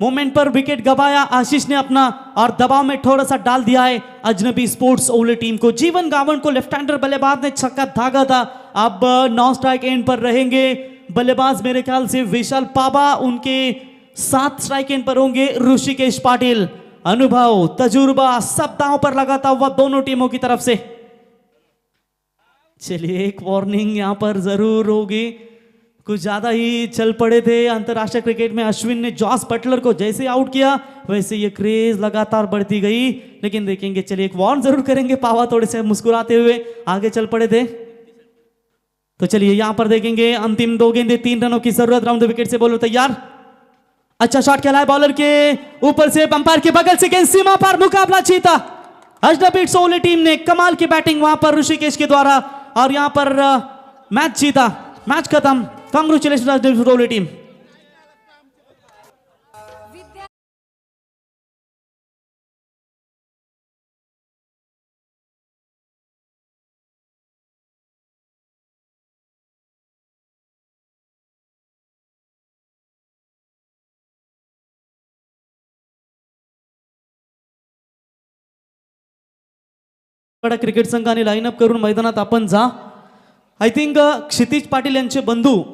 मोमेंट पर विकेट गवाया आशीष ने अपना, और दबाव में थोड़ा सा डाल दिया है अजनबी स्पोर्ट्स ओवले टीम को। जीवन गावन को लेफ्ट हैंडर बल्लेबाज ने छक्का दागा था। अब 9 स्ट्राइक एंड पर रहेंगे बल्लेबाज, मेरे ख्याल से विशाल पाबा। उनके 7 स्ट्राइक एंड पर होंगे ऋषिकेश पाटिल। अनुभव तजुर्बा सब दांव पर लगाता हुआ दोनों टीमों की तरफ से। चलिए एक वार्निंग यहां पर जरूर होगी, कुछ ज्यादा ही चल पड़े थे। अंतरराष्ट्रीय क्रिकेट में अश्विन ने जॉस बटलर को जैसे आउट किया, वैसे ये क्रेज लगातार बढ़ती गई। लेकिन देखेंगे, चलिए एक वार्न जरूर करेंगे। पावा थोड़े से मुस्कुराते हुए आगे चल पड़े थे। तो चलिए यहां पर देखेंगे, अंतिम 2 गेंदे 3 रनों की जरूरत। राउंड द विकेट से बॉलर तैयार। अच्छा शॉट खेला है बॉलर के ऊपर से, अंपायर के बगल से गेंद सीमा पर, मुकाबला जीता अजनबी ओवले टीम ने। कमाल की बैटिंग वहां पर ऋषिकेश के द्वारा, और यहां पर मैच जीता, मैच खत्म। कांग्रेचुलेशन अजनबी ओवले टीम। क्रिकेट संघाने लाईनअप करून मैदानात आपण जा। आय थिंक क्षितिज पाटील यांचे बंधू